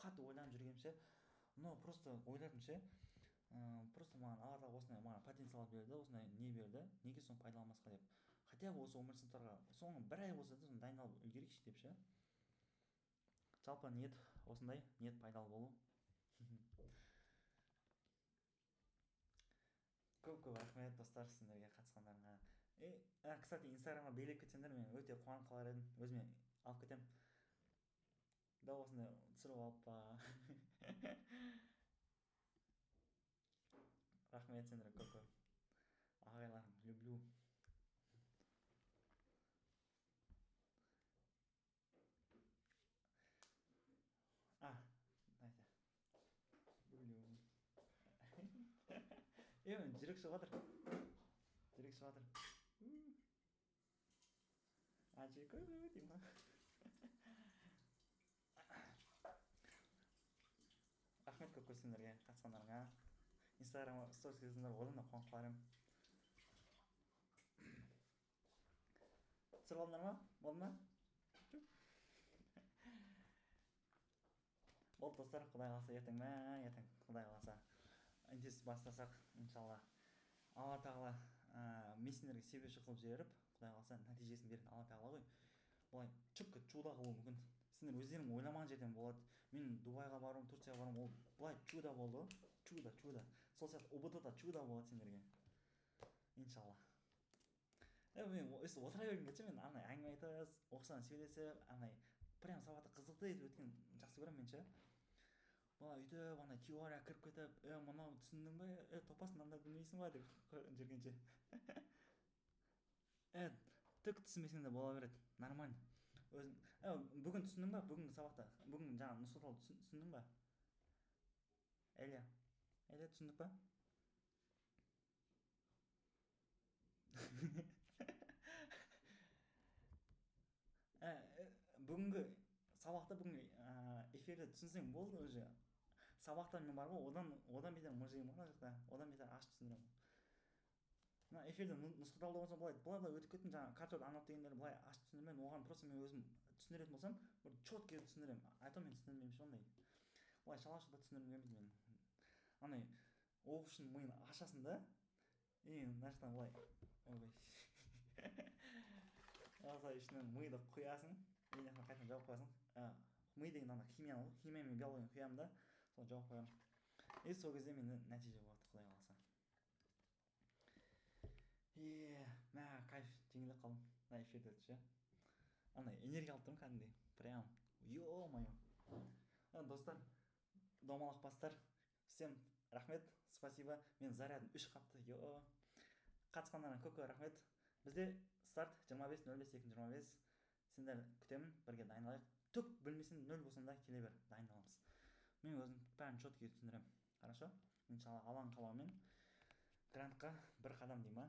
қатты ойланып жүргенше, но просто ойладым ше, просто маған алла тағала осындай маған потенциал берді, осындай не берді, неге соны пайдаланбасқа деп. Хотя бы осы 11 сыныптарға соңғы бір ай болса да соны дайындалып үлгерейікші деп ше. Жалпы ниет осындай, ниет пайдалы болу. Көп рахмет достар сендерге қатысқандарыңа. Кстати, инстаграмға белеп кетсеңдер, мен өте қуанып қалар едім, өзіме алып кетем. Да осындай түсіріп алып па. Рахмет сендерге көп. Ағайларым, люблю. Люблю. Жүрек шығып жатыр. Жүрек деймін ба? Рахмет көп сендерге қатысқандарыңа. Инстаграмға сторис жазыңдар, одан да қуанып қалар едім. Түсіріп алдыңдар ма? Болды ма? Болды достар, құдай қаласа ертең құдай қаласа интенсив бастасақ, иншалла. Алла тағала мен сендерге себепші қылып жіберіп, құдай қаласа нәтижесін беретін Алла тағала ғой. Бұлай чүпкі чудо қылуы мүмкін. Сендер өздерің ойламаған жерден болады. Мен Дубайға баруым, Турцияға баруым, ол бұлай чудо болды. Чудо. Сол сияқты ұбт-да чудо болады сендерге. Иншалла. Мен өстіп отыра бергім келеді, мен әңгіме айтып, оқушылармен сөйлесіп, прям сабақты қызықты етіп өткен жақсы көремін мен ше. Бұлай өйтіп, теория кіріп кетіп, мынау түсіндің бе, топас мынандай білмейсің ба деп жүргенше. Түк түсінбесең де бола береді, нормально. өзің бүгін түсіндің ба бүгінгі сабақта бүгін жаңағы нұсқау туралы түсіндің ба әлия әлия түсіндік па бүгінгі сабақта бүгінгі эфирді түсінсең болды уже сабақта мен бар ғой одан бетер мыжимын ғой мына жақта одан бетер ашып түсіндіремін мына эфирде нұсқаулар болса былай өтіп кеттім жаңағы качет анот дегендерді былай ашып түсіндірмедім оған просто мен өзім түсіндіретін болсам бір четкий түсіндіремін айтамын мен түсіндірмеймін ше ондай былай шала шұлда түсіндіргім келмейді мен андай оқушының миын ашасың да и мына жақтан былай ойбай осылай ішінен миды құясың и мына жақтан қайтадан жауып қоясың ми деген ана химия ғой химия мен биологияны құямын да соны жауып қоямын и сол кезде менде нәтиже болады құдай қаласа мә кайф жеңілдеп қалдым мына эфирде ше андай энергия алып тұрмын кәдімгідей прям е мое достар домалақ бастар всем рахмет спасибо мен зарядым 3 қапты қатысқандарыңа көп рахмет бізде старт 25.05.2025 сендер күтемін бірге дайындалайық түк білмесең нөл болсаң да келе бер дайындаламыз мен өзім бәрін четкий түсіндіремін хорошо иншалла алланың қалауымен грантқа бір қадам дей ма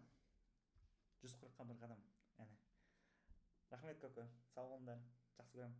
140-қа бір қадам әне рахмет көке сау болыңдар жақсы көремін